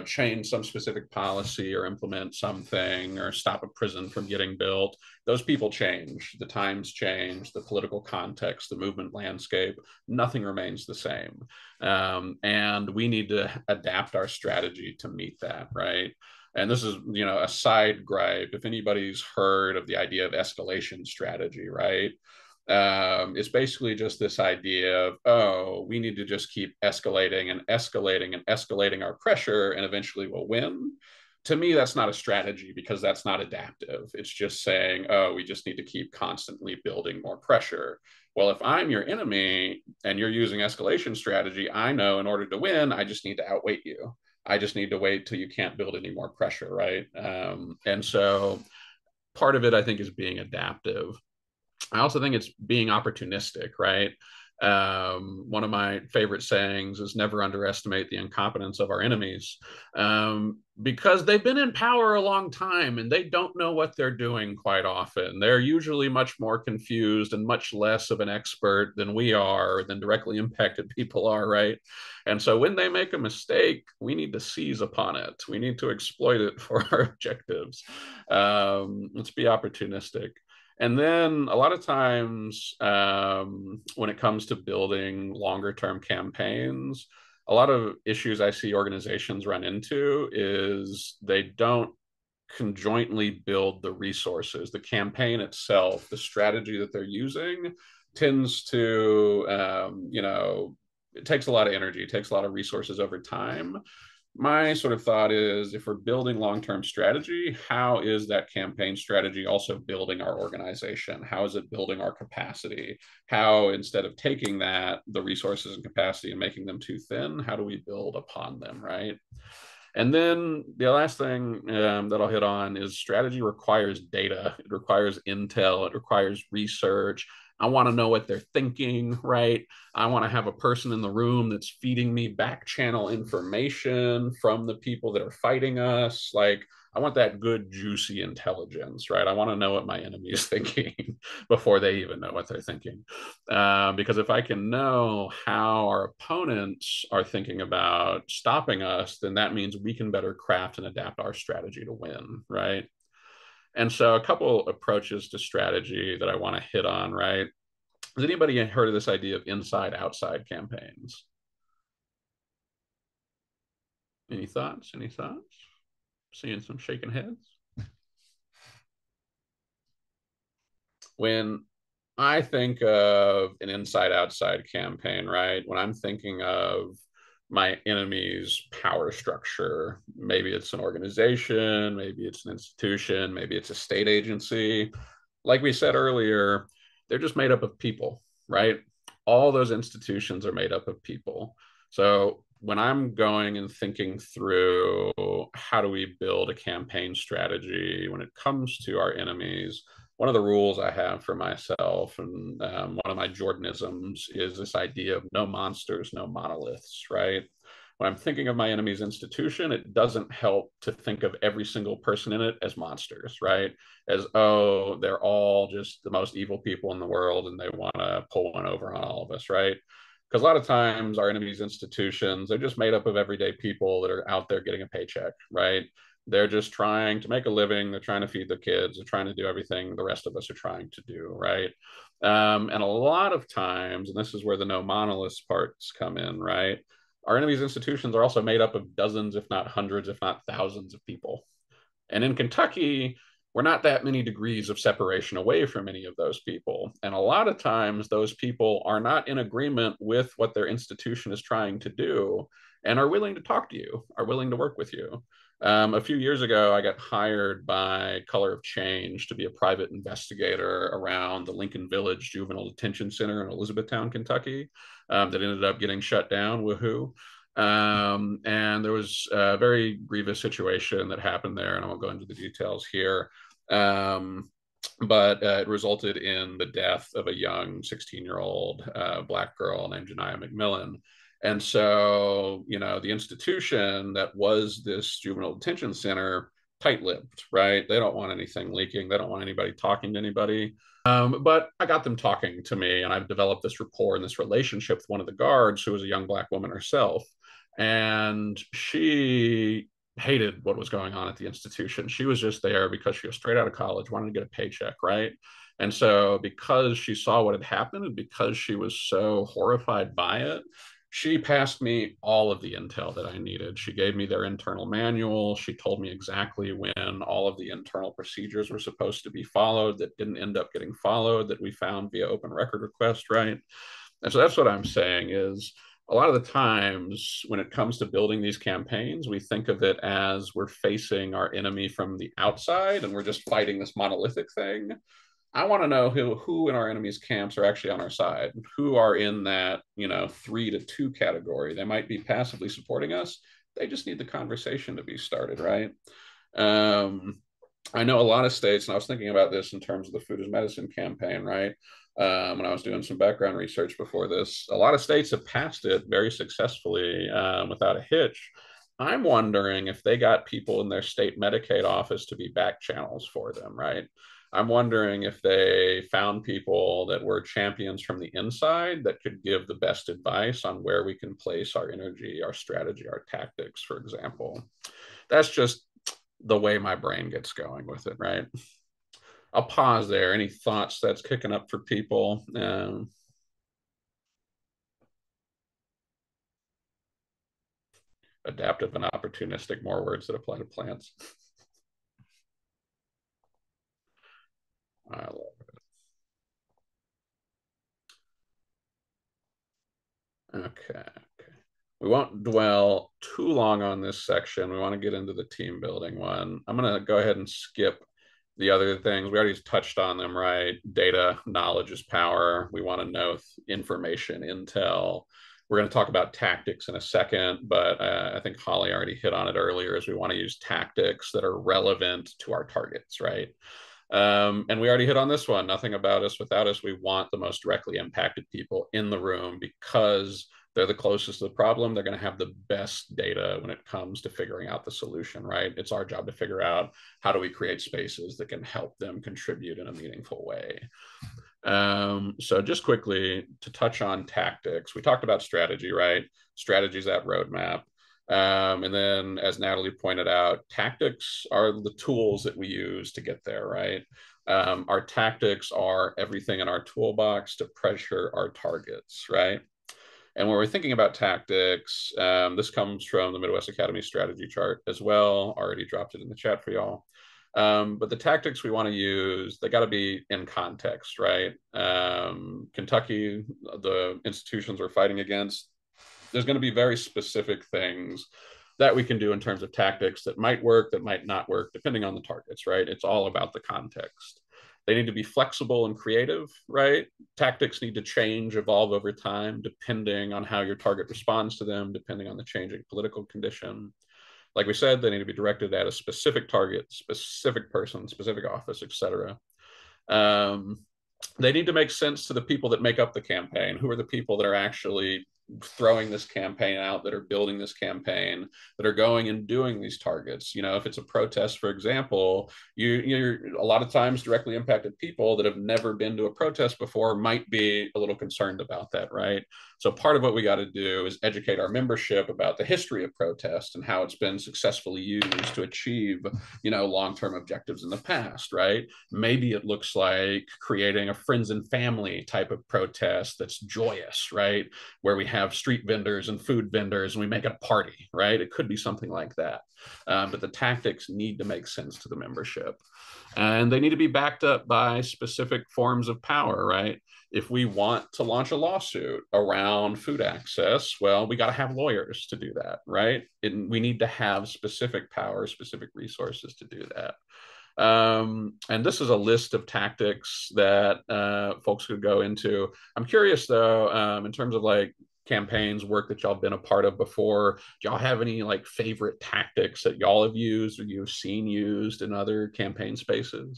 change some specific policy or implement something or stop a prison from getting built. Those people change, the times change, the political context, the movement landscape, nothing remains the same. And we need to adapt our strategy to meet that, right? And this is, a side gripe. If anybody's heard of the idea of escalation strategy, right? It's basically just this idea of, oh, we need to just keep escalating and escalating and escalating our pressure, and eventually we'll win. To me, that's not a strategy because that's not adaptive. It's just saying, oh, we just need to keep constantly building more pressure. Well, if I'm your enemy and you're using escalation strategy, I know in order to win, I just need to outweight you. I just need to wait till you can't build any more pressure, right? And so part of it, I think, is being adaptive. I also think it's being opportunistic, right? One of my favorite sayings is never underestimate the incompetence of our enemies, because they've been in power a long time and they don't know what they're doing quite often. They're usually much more confused and much less of an expert than we are, than directly impacted people are, right? And so when they make a mistake, we need to seize upon it. We need to exploit it for our objectives. Let's be opportunistic. And then a lot of times when it comes to building longer term campaigns, a lot of issues I see organizations run into is they don't conjointly build the resources. The campaign itself, the strategy that they're using tends to, it takes a lot of energy, it takes a lot of resources over time. My sort of thought is, if we're building long-term strategy, how is that campaign strategy also building our organization? How is it building our capacity? How, instead of taking the resources and capacity and making them too thin, how do we build upon them, right? And then the last thing that I'll hit on is strategy requires data. It requires intel. It requires research. I want to know what they're thinking, right? I want to have a person in the room that's feeding me back channel information from the people that are fighting us. Like, I want that good, juicy intelligence, right? I want to know what my enemy is thinking before they even know what they're thinking. Because if I can know how our opponents are thinking about stopping us, then that means we can better craft and adapt our strategy to win, right? And so a couple approaches to strategy that I want to hit on, right? Has anybody heard of this idea of inside-outside campaigns? Any thoughts? Any thoughts? Seeing some shaking heads. When I think of an inside-outside campaign, right? When I'm thinking of my enemy's power structure, maybe it's an organization, maybe it's an institution, maybe it's a state agency. Like we said earlier, they're just made up of people, right? All those institutions are made up of people. So when I'm going and thinking through how do we build a campaign strategy when it comes to our enemies, one of the rules I have for myself, and one of my Jordanisms, is this idea of no monsters, no monoliths, right? When I'm thinking of my enemy's institution, it doesn't help to think of every single person in it as monsters, right? As, oh, they're all just the most evil people in the world and they want to pull one over on all of us, right? Because a lot of times our enemy's institutions, they're just made up of everyday people that are out there getting a paycheck, right? They're just trying to make a living. They're trying to feed their kids. They're trying to do everything the rest of us are trying to do, right? And a lot of times, and this is where the no monoliths parts come in, right? Our enemy's institutions are also made up of dozens, if not hundreds, if not thousands of people. And in Kentucky, we're not that many degrees of separation away from any of those people. And a lot of times, those people are not in agreement with what their institution is trying to do and are willing to talk to you, are willing to work with you. A few years ago, I got hired by Color of Change to be a private investigator around the Lincoln Village Juvenile Detention Center in Elizabethtown, Kentucky, that ended up getting shut down. Woohoo. And there was a very grievous situation that happened there, and I won't go into the details here. but it resulted in the death of a young 16-year-old Black girl named Janiyah McMillan. And so, the institution that was this juvenile detention center tight-lipped, right? They don't want anything leaking. They don't want anybody talking to anybody. But I got them talking to me, and I've developed this rapport and this relationship with one of the guards who was a young Black woman herself. And she hated what was going on at the institution. She was just there because she was straight out of college, wanted to get a paycheck, right? And so, because she saw what had happened and because she was so horrified by it, she passed me all of the intel that I needed. She gave me their internal manual. She told me exactly when all of the internal procedures were supposed to be followed that didn't end up getting followed, that we found via open record request, right? And so that's what I'm saying is, a lot of the times when it comes to building these campaigns, we think of it as we're facing our enemy from the outside and we're just fighting this monolithic thing. I want to know who in our enemy's camps are actually on our side, who are in that 3-2 category. They might be passively supporting us. They just need the conversation to be started, right? I know a lot of states, and I was thinking about this in terms of the Food is Medicine campaign, right? When I was doing some background research before this, a lot of states have passed it very successfully without a hitch. I'm wondering if they got people in their state Medicaid office to be back channels for them, right? I'm wondering if they found people that were champions from the inside that could give the best advice on where we can place our energy, our strategy, our tactics, for example. That's just the way my brain gets going with it, right? I'll pause there. Any thoughts that's kicking up for people? Adaptive and opportunistic, more words that apply to plants. I love it. Okay. We won't dwell too long on this section. We want to get into the team building one. I'm going to go ahead and skip the other things. We already touched on them, right? Data, knowledge is power. We want to know information, intel. We're going to talk about tactics in a second, but I think Holly already hit on it earlier, is we want to use tactics that are relevant to our targets, right? And we already hit on this one, nothing about us without us. We want the most directly impacted people in the room because they're the closest to the problem. They're going to have the best data when it comes to figuring out the solution, right? It's our job to figure out how do we create spaces that can help them contribute in a meaningful way. So just quickly to touch on tactics, we talked about strategy, right? Strategy is that roadmap. And then, as Natalie pointed out, tactics are the tools that we use to get there, right? Our tactics are everything in our toolbox to pressure our targets, right? And when we're thinking about tactics, this comes from the Midwest Academy strategy chart as well. Already dropped it in the chat for y'all. But the tactics we want to use, they got to be in context, right? Kentucky, the institutions we're fighting against, there's going to be very specific things that we can do in terms of tactics that might work, that might not work, depending on the targets, right? It's all about the context. They need to be flexible and creative, right? Tactics need to change, evolve over time, depending on how your target responds to them, depending on the changing political condition. Like we said, they need to be directed at a specific target, specific person, specific office, etc. They need to make sense to the people that make up the campaign. Who are the people that are actually throwing this campaign out, that are building this campaign, that are going and doing these targets? If it's a protest, for example, you're a lot of times directly impacted people that have never been to a protest before might be a little concerned about that, right? So part of what we got to do is educate our membership about the history of protest and how it's been successfully used to achieve, long-term objectives in the past, right? Maybe it looks like creating a friends and family type of protest that's joyous, right? Where we have street vendors and food vendors and we make a party, right? It could be something like that. But the tactics need to make sense to the membership. And they need to be backed up by specific forms of power, right? If we want to launch a lawsuit around food access, well, we got to have lawyers to do that, right? We need to have specific power, specific resources to do that. And this is a list of tactics that folks could go into. I'm curious, though, in terms of like campaigns, work that y'all been a part of before, do y'all have any like favorite tactics that y'all have used or you've seen used in other campaign spaces?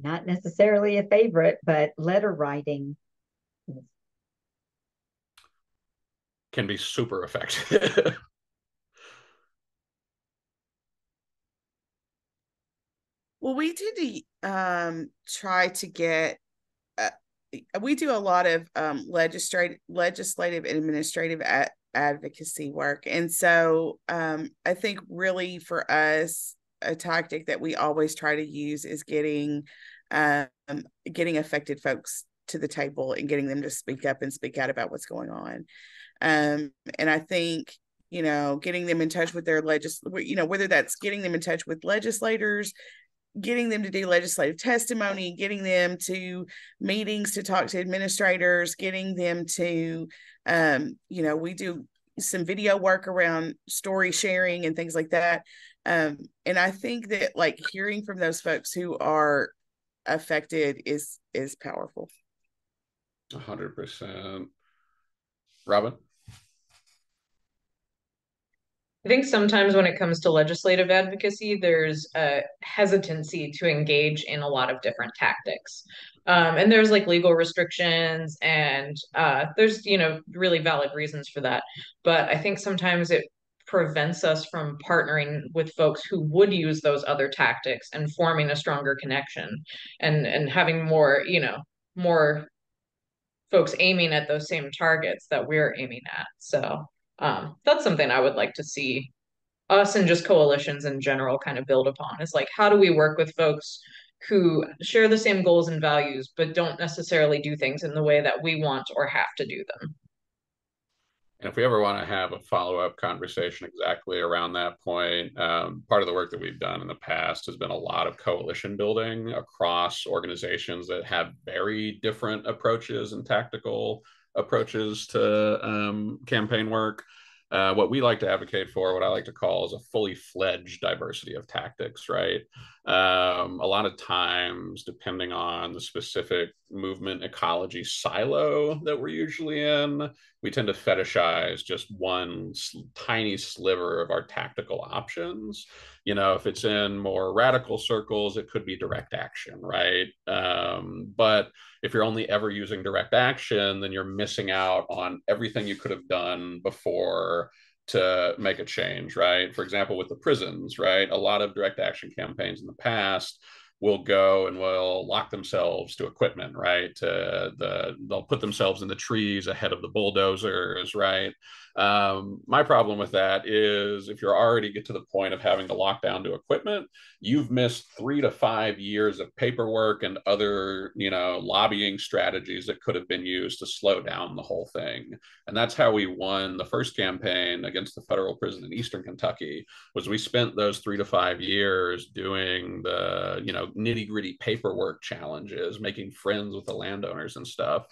not necessarily a favorite, but letter writing can be super effective. Well, we did try to get we do a lot of legislative and administrative advocacy work. And so I think really for us, a tactic that we always try to use is um, getting affected folks to the table and getting them to speak up and speak out about what's going on. And I think, getting them in touch with their whether that's getting them in touch with legislators, getting them to do legislative testimony, getting them to meetings to talk to administrators, getting them to, we do some video work around story sharing and things like that. And I think that like hearing from those folks who are affected is powerful. 100%. Robin? I think sometimes when it comes to legislative advocacy, there's a hesitancy to engage in a lot of different tactics. And there's like legal restrictions and there's, really valid reasons for that. But I think sometimes it prevents us from partnering with folks who would use those other tactics and forming a stronger connection and having more folks aiming at those same targets that we're aiming at. So that's something I would like to see us and just coalitions in general kind of build upon is like, how do we work with folks who share the same goals and values, but don't necessarily do things in the way that we want or have to do them? And if we ever want to have a follow-up conversation exactly around that point, part of the work that we've done in the past has been a lot of coalition building across organizations that have very different approaches and tactical approaches to campaign work. What we like to advocate for, what I like to call is a fully fledged diversity of tactics, right? A lot of times, depending on the specific movement ecology silo that we're usually in, we tend to fetishize just one tiny sliver of our tactical options. If it's in more radical circles, it could be direct action, right? But if you're only ever using direct action, then you're missing out on everything you could have done before to make a change, right? For example, with the prisons, right? A lot of direct action campaigns in the past will go and will lock themselves to equipment, right? They'll put themselves in the trees ahead of the bulldozers, right? My problem with that is if you're already get to the point of having to lock down to equipment, you've missed 3 to 5 years of paperwork and other, lobbying strategies that could have been used to slow down the whole thing. And that's how we won the first campaign against the federal prison in Eastern Kentucky, was we spent those 3 to 5 years doing the, nitty gritty paperwork challenges, making friends with the landowners and stuff.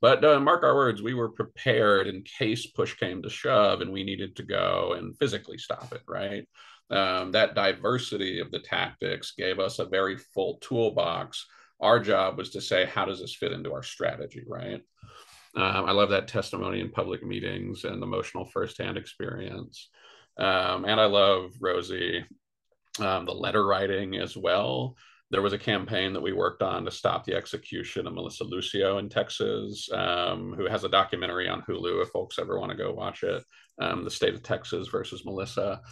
But mark our words, we were prepared in case push came to shove and we needed to go and physically stop it, right? That diversity of the tactics gave us a very full toolbox. Our job was to say, how does this fit into our strategy, right? I love that testimony in public meetings and emotional firsthand experience. And I love, Rosie, the letter writing as well. There was a campaign that we worked on to stop the execution of Melissa Lucio in Texas, who has a documentary on Hulu if folks ever want to go watch it. The state of Texas versus Melissa.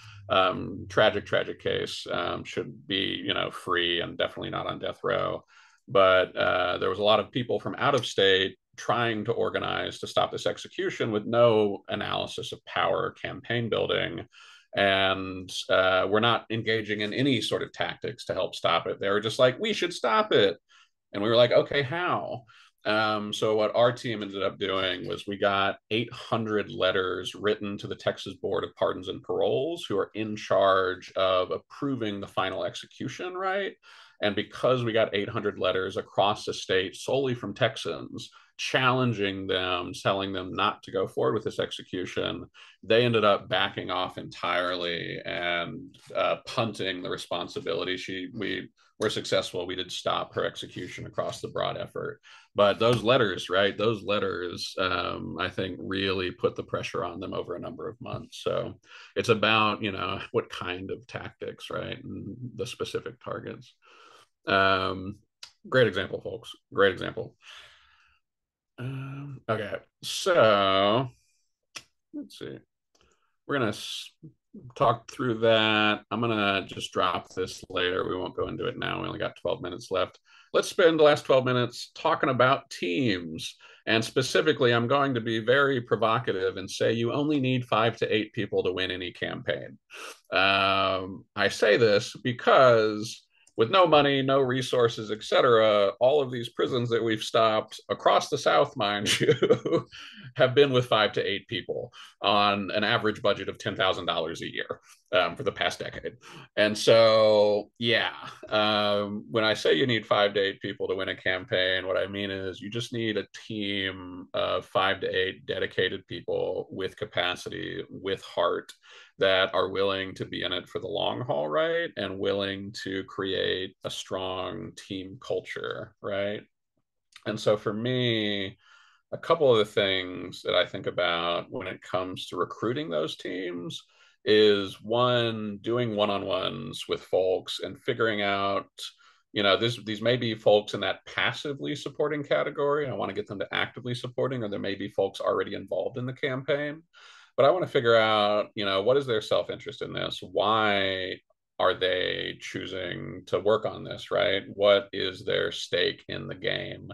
Tragic case. Should be, free and definitely not on death row. But there was a lot of people from out of state trying to organize to stop this execution with no analysis of power campaign building. And we're not engaging in any sort of tactics to help stop it. They were just like, we should stop it. And we were like, okay, how? So what our team ended up doing was we got 800 letters written to the Texas Board of Pardons and Paroles, who are in charge of approving the final execution, right? And because we got 800 letters across the state solely from Texans challenging them, telling them not to go forward with this execution, they ended up backing off entirely and punting the responsibility. We were successful. We did stop her execution across the broad effort. But those letters, right? Those letters, I think, really put the pressure on them over a number of months. So it's about, what kind of tactics, right? And the specific targets. Great example, folks. Great example. Okay, so let's see. We're gonna talk through that. I'm gonna just drop this later. We won't go into it now. We only got 12 minutes left. Let's spend the last 12 minutes talking about teams. And specifically, I'm going to be very provocative and say you only need 5 to 8 people to win any campaign. I say this because with no money, no resources, etc., all of these prisons that we've stopped across the South, mind you, have been with 5 to 8 people on an average budget of $10,000 a year for the past decade. And so, yeah, when I say you need 5 to 8 people to win a campaign, what I mean is you just need a team of 5 to 8 dedicated people with capacity, with heart, that are willing to be in it for the long haul, right? And willing to create a strong team culture, right? And so for me, a couple of the things that I think about when it comes to recruiting those teams is one, doing one-on-ones with folks and figuring out, these may be folks in that passively supporting category. I want to get them to actively supporting, or there may be folks already involved in the campaign. But I want to figure out, what is their self-interest in this? Why are they choosing to work on this, right? What is their stake in the game?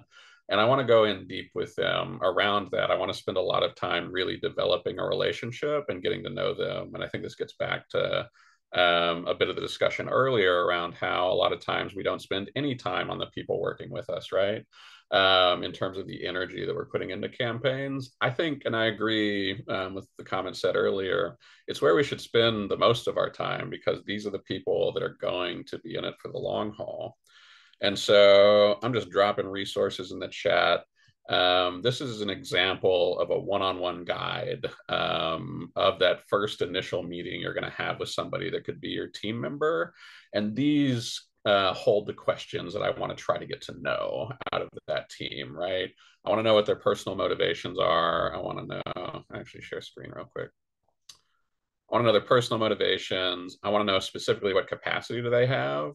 And I want to go in deep with them around that. I want to spend a lot of time really developing a relationship and getting to know them. And I think this gets back to a bit of the discussion earlier around how a lot of times we don't spend any time on the people working with us, right? In terms of the energy that we're putting into campaigns. I think, and I agree with the comments said earlier, it's where we should spend the most of our time because these are the people that are going to be in it for the long haul. And so I'm just dropping resources in the chat. This is an example of a one-on-one guide of that first initial meeting you're going to have with somebody that could be your team member. And these hold the questions that I want to try to get to know out of that team, right? I want to know what their personal motivations are. I want to know, actually share screen real quick. I want to know their personal motivations. I want to know specifically what capacity do they have.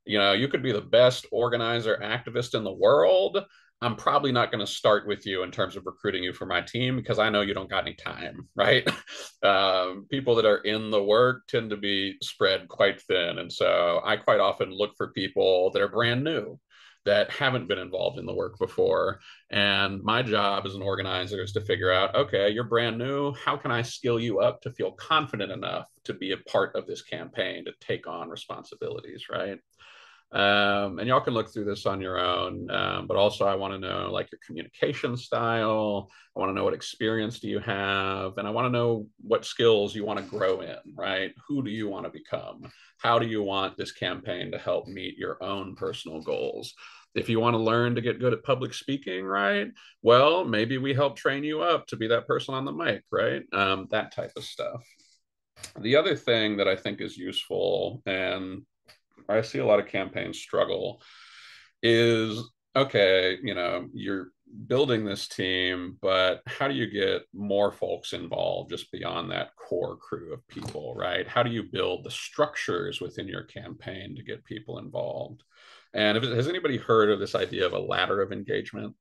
You could be the best organizer activist in the world. I'm probably not going to start with you in terms of recruiting you for my team because I know you don't got any time, right? People that are in the work tend to be spread quite thin. And so I quite often look for people that are brand new, that haven't been involved in the work before. And my job as an organizer is to figure out, okay, you're brand new. How can I skill you up to feel confident enough to be a part of this campaign, to take on responsibilities, right? And y'all can look through this on your own, but also I want to know like your communication style. I want to know what experience do you have, and I want to know what skills you want to grow in, right? Who do you want to become? How do you want this campaign to help meet your own personal goals? If you want to learn to get good at public speaking, right? Well, maybe we help train you up to be that person on the mic, right? That type of stuff. The other thing that I think is useful, and I see a lot of campaigns struggle, is okay, you're building this team, but how do you get more folks involved just beyond that core crew of people, right? How do you build the structures within your campaign to get people involved? And has anybody heard of this idea of a ladder of engagement?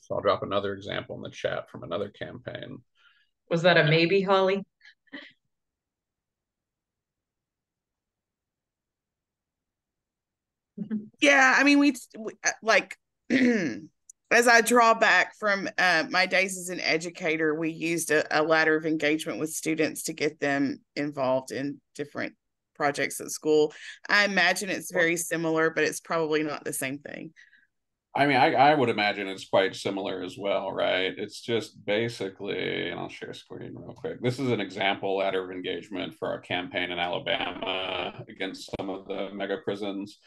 So I'll drop another example in the chat from another campaign. Was that a maybe, Holly? Yeah, I mean, we like as I draw back from my days as an educator, we used a ladder of engagement with students to get them involved in different projects at school. I imagine it's very similar, but it's probably not the same thing. I mean, I would imagine it's quite similar as well, right? It's just basically, and I'll share screen real quick. This is an example ladder of engagement for our campaign in Alabama against some of the mega prisons.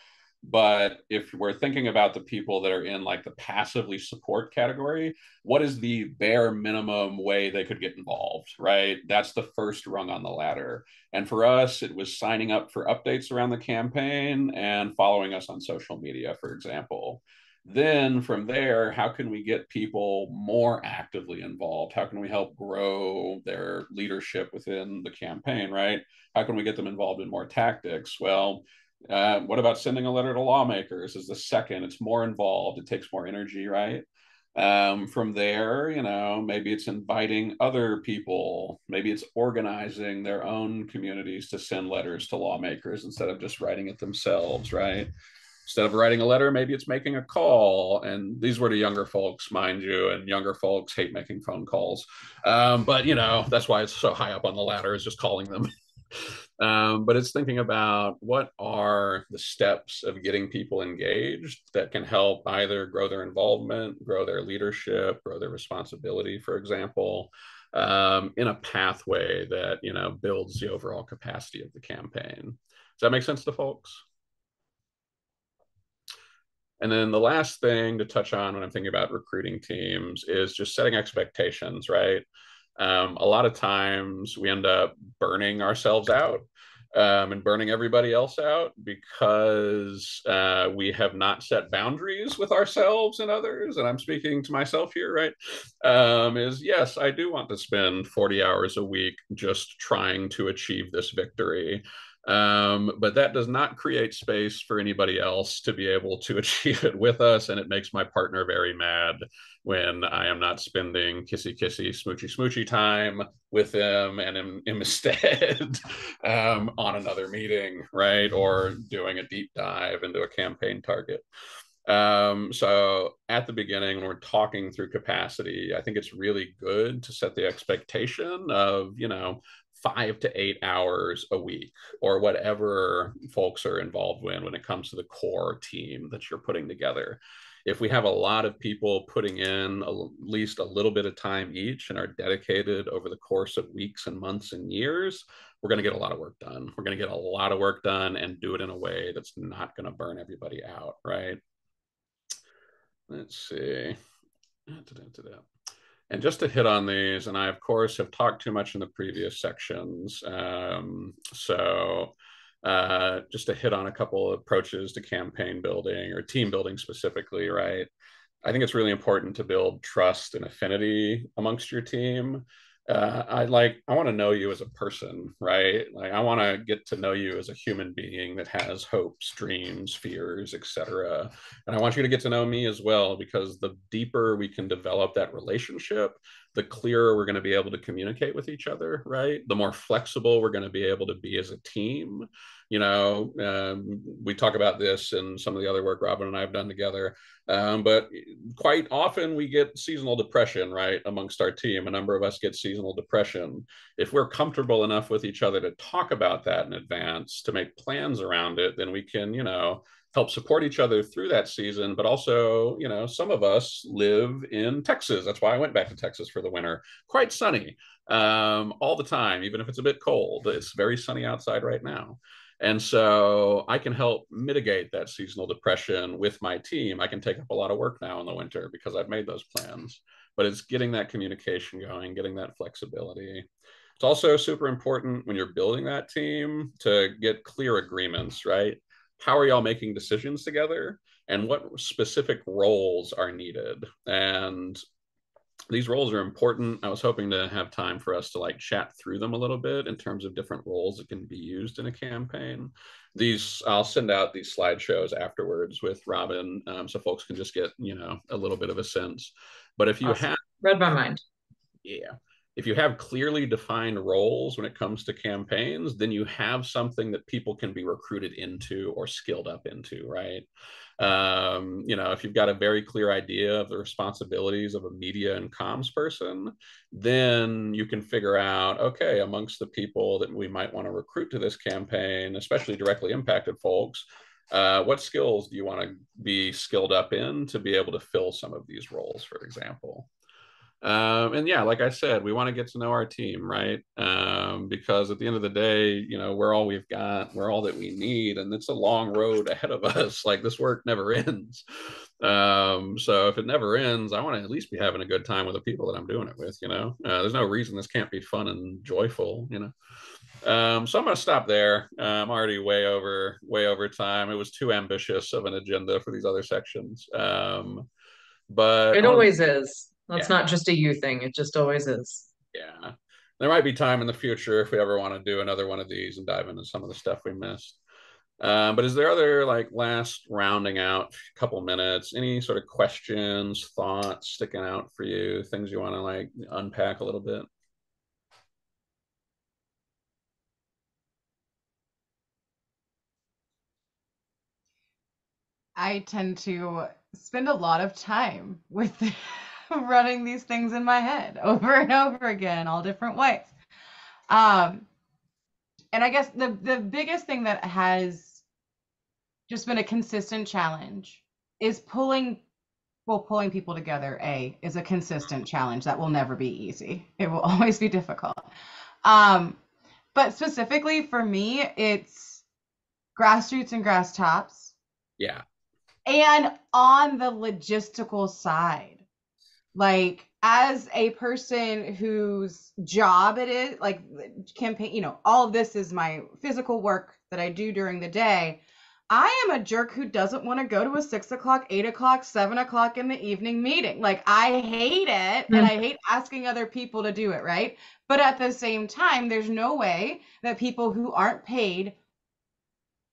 But if we're thinking about the people that are in like the passively support category, what is the bare minimum way they could get involved, right? That's the first rung on the ladder. And for us, it was signing up for updates around the campaign and following us on social media, for example. Then from there, how can we get people more actively involved? How can we help grow their leadership within the campaign, right? How can we get them involved in more tactics? Well, what about sending a letter to lawmakers is the second. It's more involved. It takes more energy, right? From there, maybe it's inviting other people. Maybe it's organizing their own communities to send letters to lawmakers instead of just writing it themselves, right? Instead of writing a letter, maybe it's making a call. And these were to younger folks, mind you, and younger folks hate making phone calls. But, that's why it's so high up on the ladder, is just calling them. But it's thinking about what are the steps of getting people engaged that can help either grow their involvement, grow their leadership, grow their responsibility, for example, in a pathway that, builds the overall capacity of the campaign. Does that make sense to folks? And then the last thing to touch on when I'm thinking about recruiting teams is just setting expectations, right? A lot of times we end up burning ourselves out and burning everybody else out because we have not set boundaries with ourselves and others. And I'm speaking to myself here, right? Is yes, I do want to spend 40 hours a week just trying to achieve this victory. But that does not create space for anybody else to be able to achieve it with us. And it makes my partner very mad when I am not spending kissy, smoochy, smoochy time with them and am instead on another meeting, right? Or doing a deep dive into a campaign target. So at the beginning, when we're talking through capacity, I think it's really good to set the expectation of, 5 to 8 hours a week or whatever folks are involved in when it comes to the core team that you're putting together. If we have a lot of people putting in at least a little bit of time each and are dedicated over the course of weeks and months and years, we're going to get a lot of work done. We're going to get a lot of work done and do it in a way that's not going to burn everybody out, right? Let's see. And just to hit on these, and I, of course, have talked too much in the previous sections. Just to hit on a couple of approaches to campaign building or team building specifically, right? I think it's really important to build trust and affinity amongst your team. I want to know you as a person, right? Like I want to get to know you as a human being that has hopes, dreams, fears, etc. And I want you to get to know me as well, because the deeper we can develop that relationship, the clearer we're going to be able to communicate with each other, right? The more flexible we're going to be able to be as a team. We talk about this in some of the other work Robin and I have done together. But quite often we get seasonal depression, right, amongst our team. A number of us get seasonal depression. If we're comfortable enough with each other to talk about that in advance, to make plans around it, then we can, help support each other through that season. But also, some of us live in Texas. That's why I went back to Texas for the winter. Quite sunny all the time, even if it's a bit cold. It's very sunny outside right now. And so I can help mitigate that seasonal depression with my team. I can take up a lot of work now in the winter because I've made those plans. But it's getting that communication going, getting that flexibility. It's also super important when you're building that team to get clear agreements, right? How are y'all making decisions together? And what specific roles are needed? And these roles are important. I was hoping to have time for us to chat through them a little bit in terms of different roles that can be used in a campaign. I'll send out these slideshows afterwards with Robin, so folks can just get, a little bit of a sense. But if you Awesome. have read my mind. Yeah. If you have clearly defined roles when it comes to campaigns, then you have something that people can be recruited into or skilled up into, right? If you've got a very clear idea of the responsibilities of a media and comms person, then you can figure out, okay, amongst the people that we might want to recruit to this campaign, especially directly impacted folks, what skills do you want to be skilled up in to be able to fill some of these roles, for example? And yeah, like I said, we want to get to know our team, right? Because at the end of the day, we're all we've got, we're all that we need, and it's a long road ahead of us. Like this work never ends. So if it never ends, I want to at least be having a good time with the people that I'm doing it with, you know. There's no reason this can't be fun and joyful, you know. So I'm going to stop there. I'm already way over time. It was too ambitious of an agenda for these other sections. But It I want to, always is. That's yeah, not just a you thing. It just always is. yeah. There might be time in the future if we ever want to do another one of these and dive into some of the stuff we missed. But is there other like last rounding out couple minutes, any sort of questions, thoughts sticking out for you, things you want to like unpack a little bit? I tend to spend a lot of time with running these things in my head over and over again, all different ways. Um, and I guess the biggest thing that has just been a consistent challenge is pulling people together. Is a consistent challenge that will never be easy. It will always be difficult. Um, but specifically for me, it's grassroots and grass tops. Yeah. And on the logistical side, like as a person whose job it is, like campaign, all of this is my physical work that I do during the day. I am a jerk who doesn't want to go to a 6 o'clock, 8 o'clock, 7 o'clock in the evening meeting. Like I hate it and I hate asking other people to do it, right? But at the same time, there's no way that people who aren't paid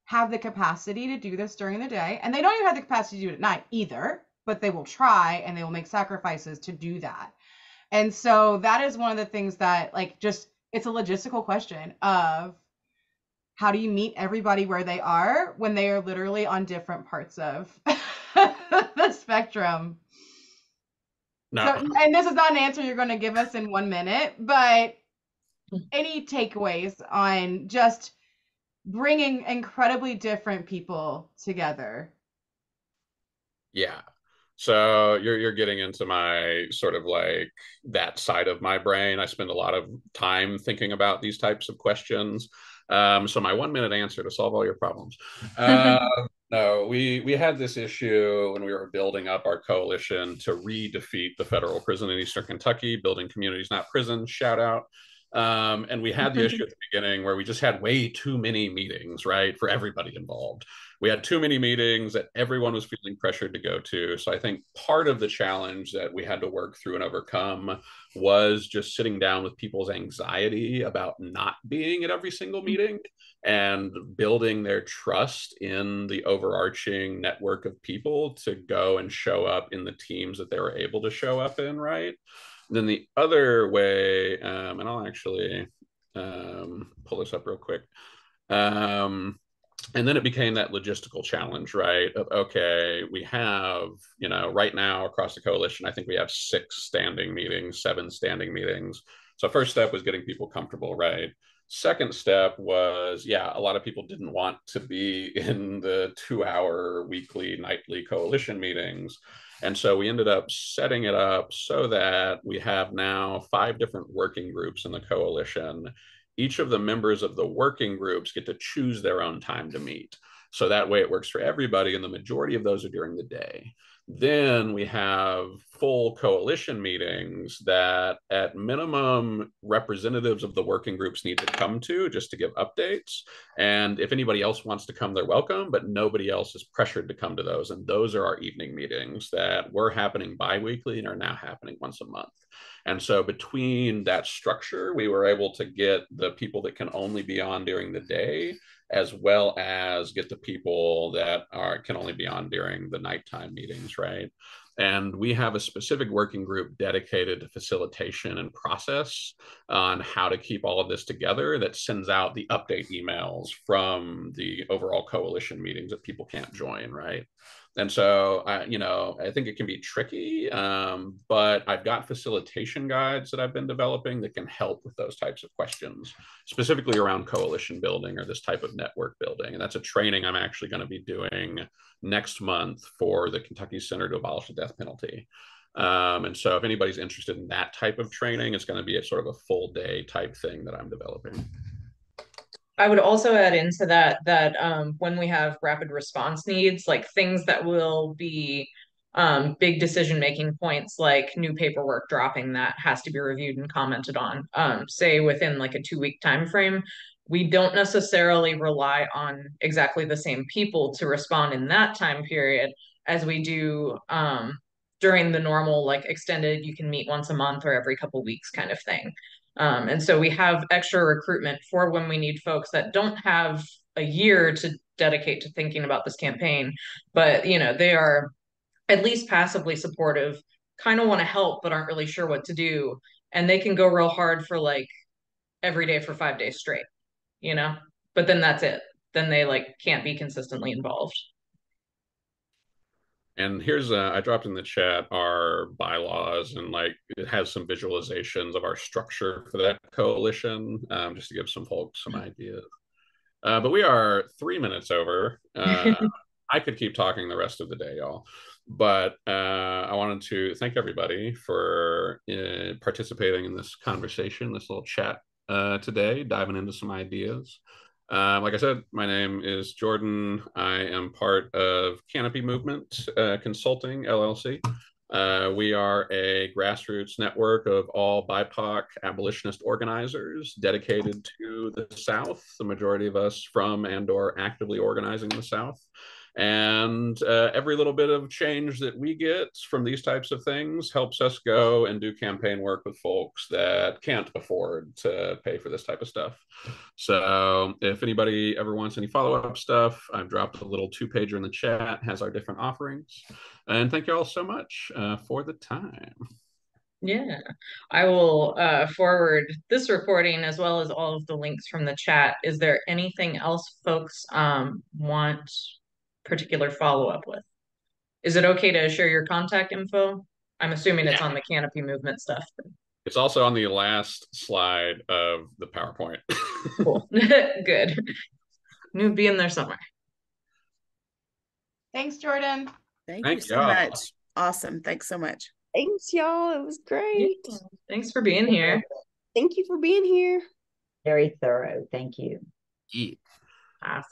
have the capacity to do this during the day. And they don't even have the capacity to do it at night either, but they will try and they will make sacrifices to do that. And so that is one of the things that like just it's a logistical question of how do you meet everybody where they are when they are literally on different parts of the spectrum. No. So, and this is not an answer you're going to give us in 1 minute, but any takeaways on just bringing incredibly different people together? Yeah. So you're getting into my sort of like that side of my brain. I spend a lot of time thinking about these types of questions. So my 1 minute answer to solve all your problems. No, we had this issue when we were building up our coalition to re-defeat the federal prison in Eastern Kentucky, building communities, not prisons. Shout out. And we had the issue at the beginning where we just had way too many meetings, right, for everybody involved. We had too many meetings that everyone was feeling pressured to go to. So I think part of the challenge that we had to work through and overcome was just sitting down with people's anxiety about not being at every single meeting and building their trust in the overarching network of people to go and show up in the teams that they were able to show up in, right? And then the other way, and I'll actually pull this up real quick. And then it became that logistical challenge, right? Of, okay, we have, right now across the coalition, I think we have 6 standing meetings, 7 standing meetings. So first step was getting people comfortable, right? Second step was, yeah, a lot of people didn't want to be in the 2-hour weekly, nightly coalition meetings. And so we ended up setting it up so that we have now 5 different working groups in the coalition. Each of the members of the working groups get to choose their own time to meet. So that way it works for everybody, and the majority of those are during the day. Then we have full coalition meetings that at minimum representatives of the working groups need to come to just to give updates. And if anybody else wants to come, they're welcome, but nobody else is pressured to come to those. And those are our evening meetings that were happening bi-weekly and are now happening once a month. And so between that structure, we were able to get the people that can only be on during the day, as well as get the people that can only be on during the nighttime meetings, right? And we have a specific working group dedicated to facilitation and process on how to keep all of this together that sends out the update emails from the overall coalition meetings that people can't join, right? And so, I think it can be tricky, but I've got facilitation guides that I've been developing that can help with those types of questions, specifically around coalition building or this type of network building. And that's a training I'm actually going to be doing next month for the Kentucky Center to Abolish the Death Penalty. And so if anybody's interested in that type of training, it's going to be a sort of a full day type thing that I'm developing. I would also add into that when we have rapid response needs, like things that will be big decision-making points like new paperwork dropping that has to be reviewed and commented on, say within like a 2-week time frame. We don't necessarily rely on exactly the same people to respond in that time period as we do during the normal, like extended, you can meet once a month or every couple weeks kind of thing. And so we have extra recruitment for when we need folks that don't have a year to dedicate to thinking about this campaign, but they are at least passively supportive, kind of want to help, but aren't really sure what to do. And they can go real hard for like every day for 5 days straight, you know? But then that's it. Then they like can't be consistently involved. And here's I dropped in the chat our bylaws, and like it has some visualizations of our structure for that coalition, just to give some folks some ideas. But we are 3 minutes over. I could keep talking the rest of the day, y'all. But I wanted to thank everybody for participating in this conversation, this little chat today, diving into some ideas. Like I said, my name is Jordan. I am part of Canopy Movement Consulting, LLC. We are a grassroots network of all BIPOC abolitionist organizers dedicated to the South, the majority of us from and or actively organizing in the South. And every little bit of change that we get from these types of things helps us go and do campaign work with folks that can't afford to pay for this type of stuff. So if anybody ever wants any follow-up stuff, I've dropped a little 2-pager in the chat, has our different offerings. And thank you all so much for the time. Yeah, I will forward this recording as well as all of the links from the chat. Is there anything else folks want particular follow-up with? Is it okay to share your contact info? I'm assuming it's on the Canopy Movement stuff. It's also on the last slide of the PowerPoint. Cool. Good. You'll be in there somewhere. Thanks, Jordan. Thank you so much. Awesome. Thanks so much. Thanks, y'all. It was great. Yeah. Thanks for being here. Thank you for being here. Very thorough. Thank you. Yeah. Awesome.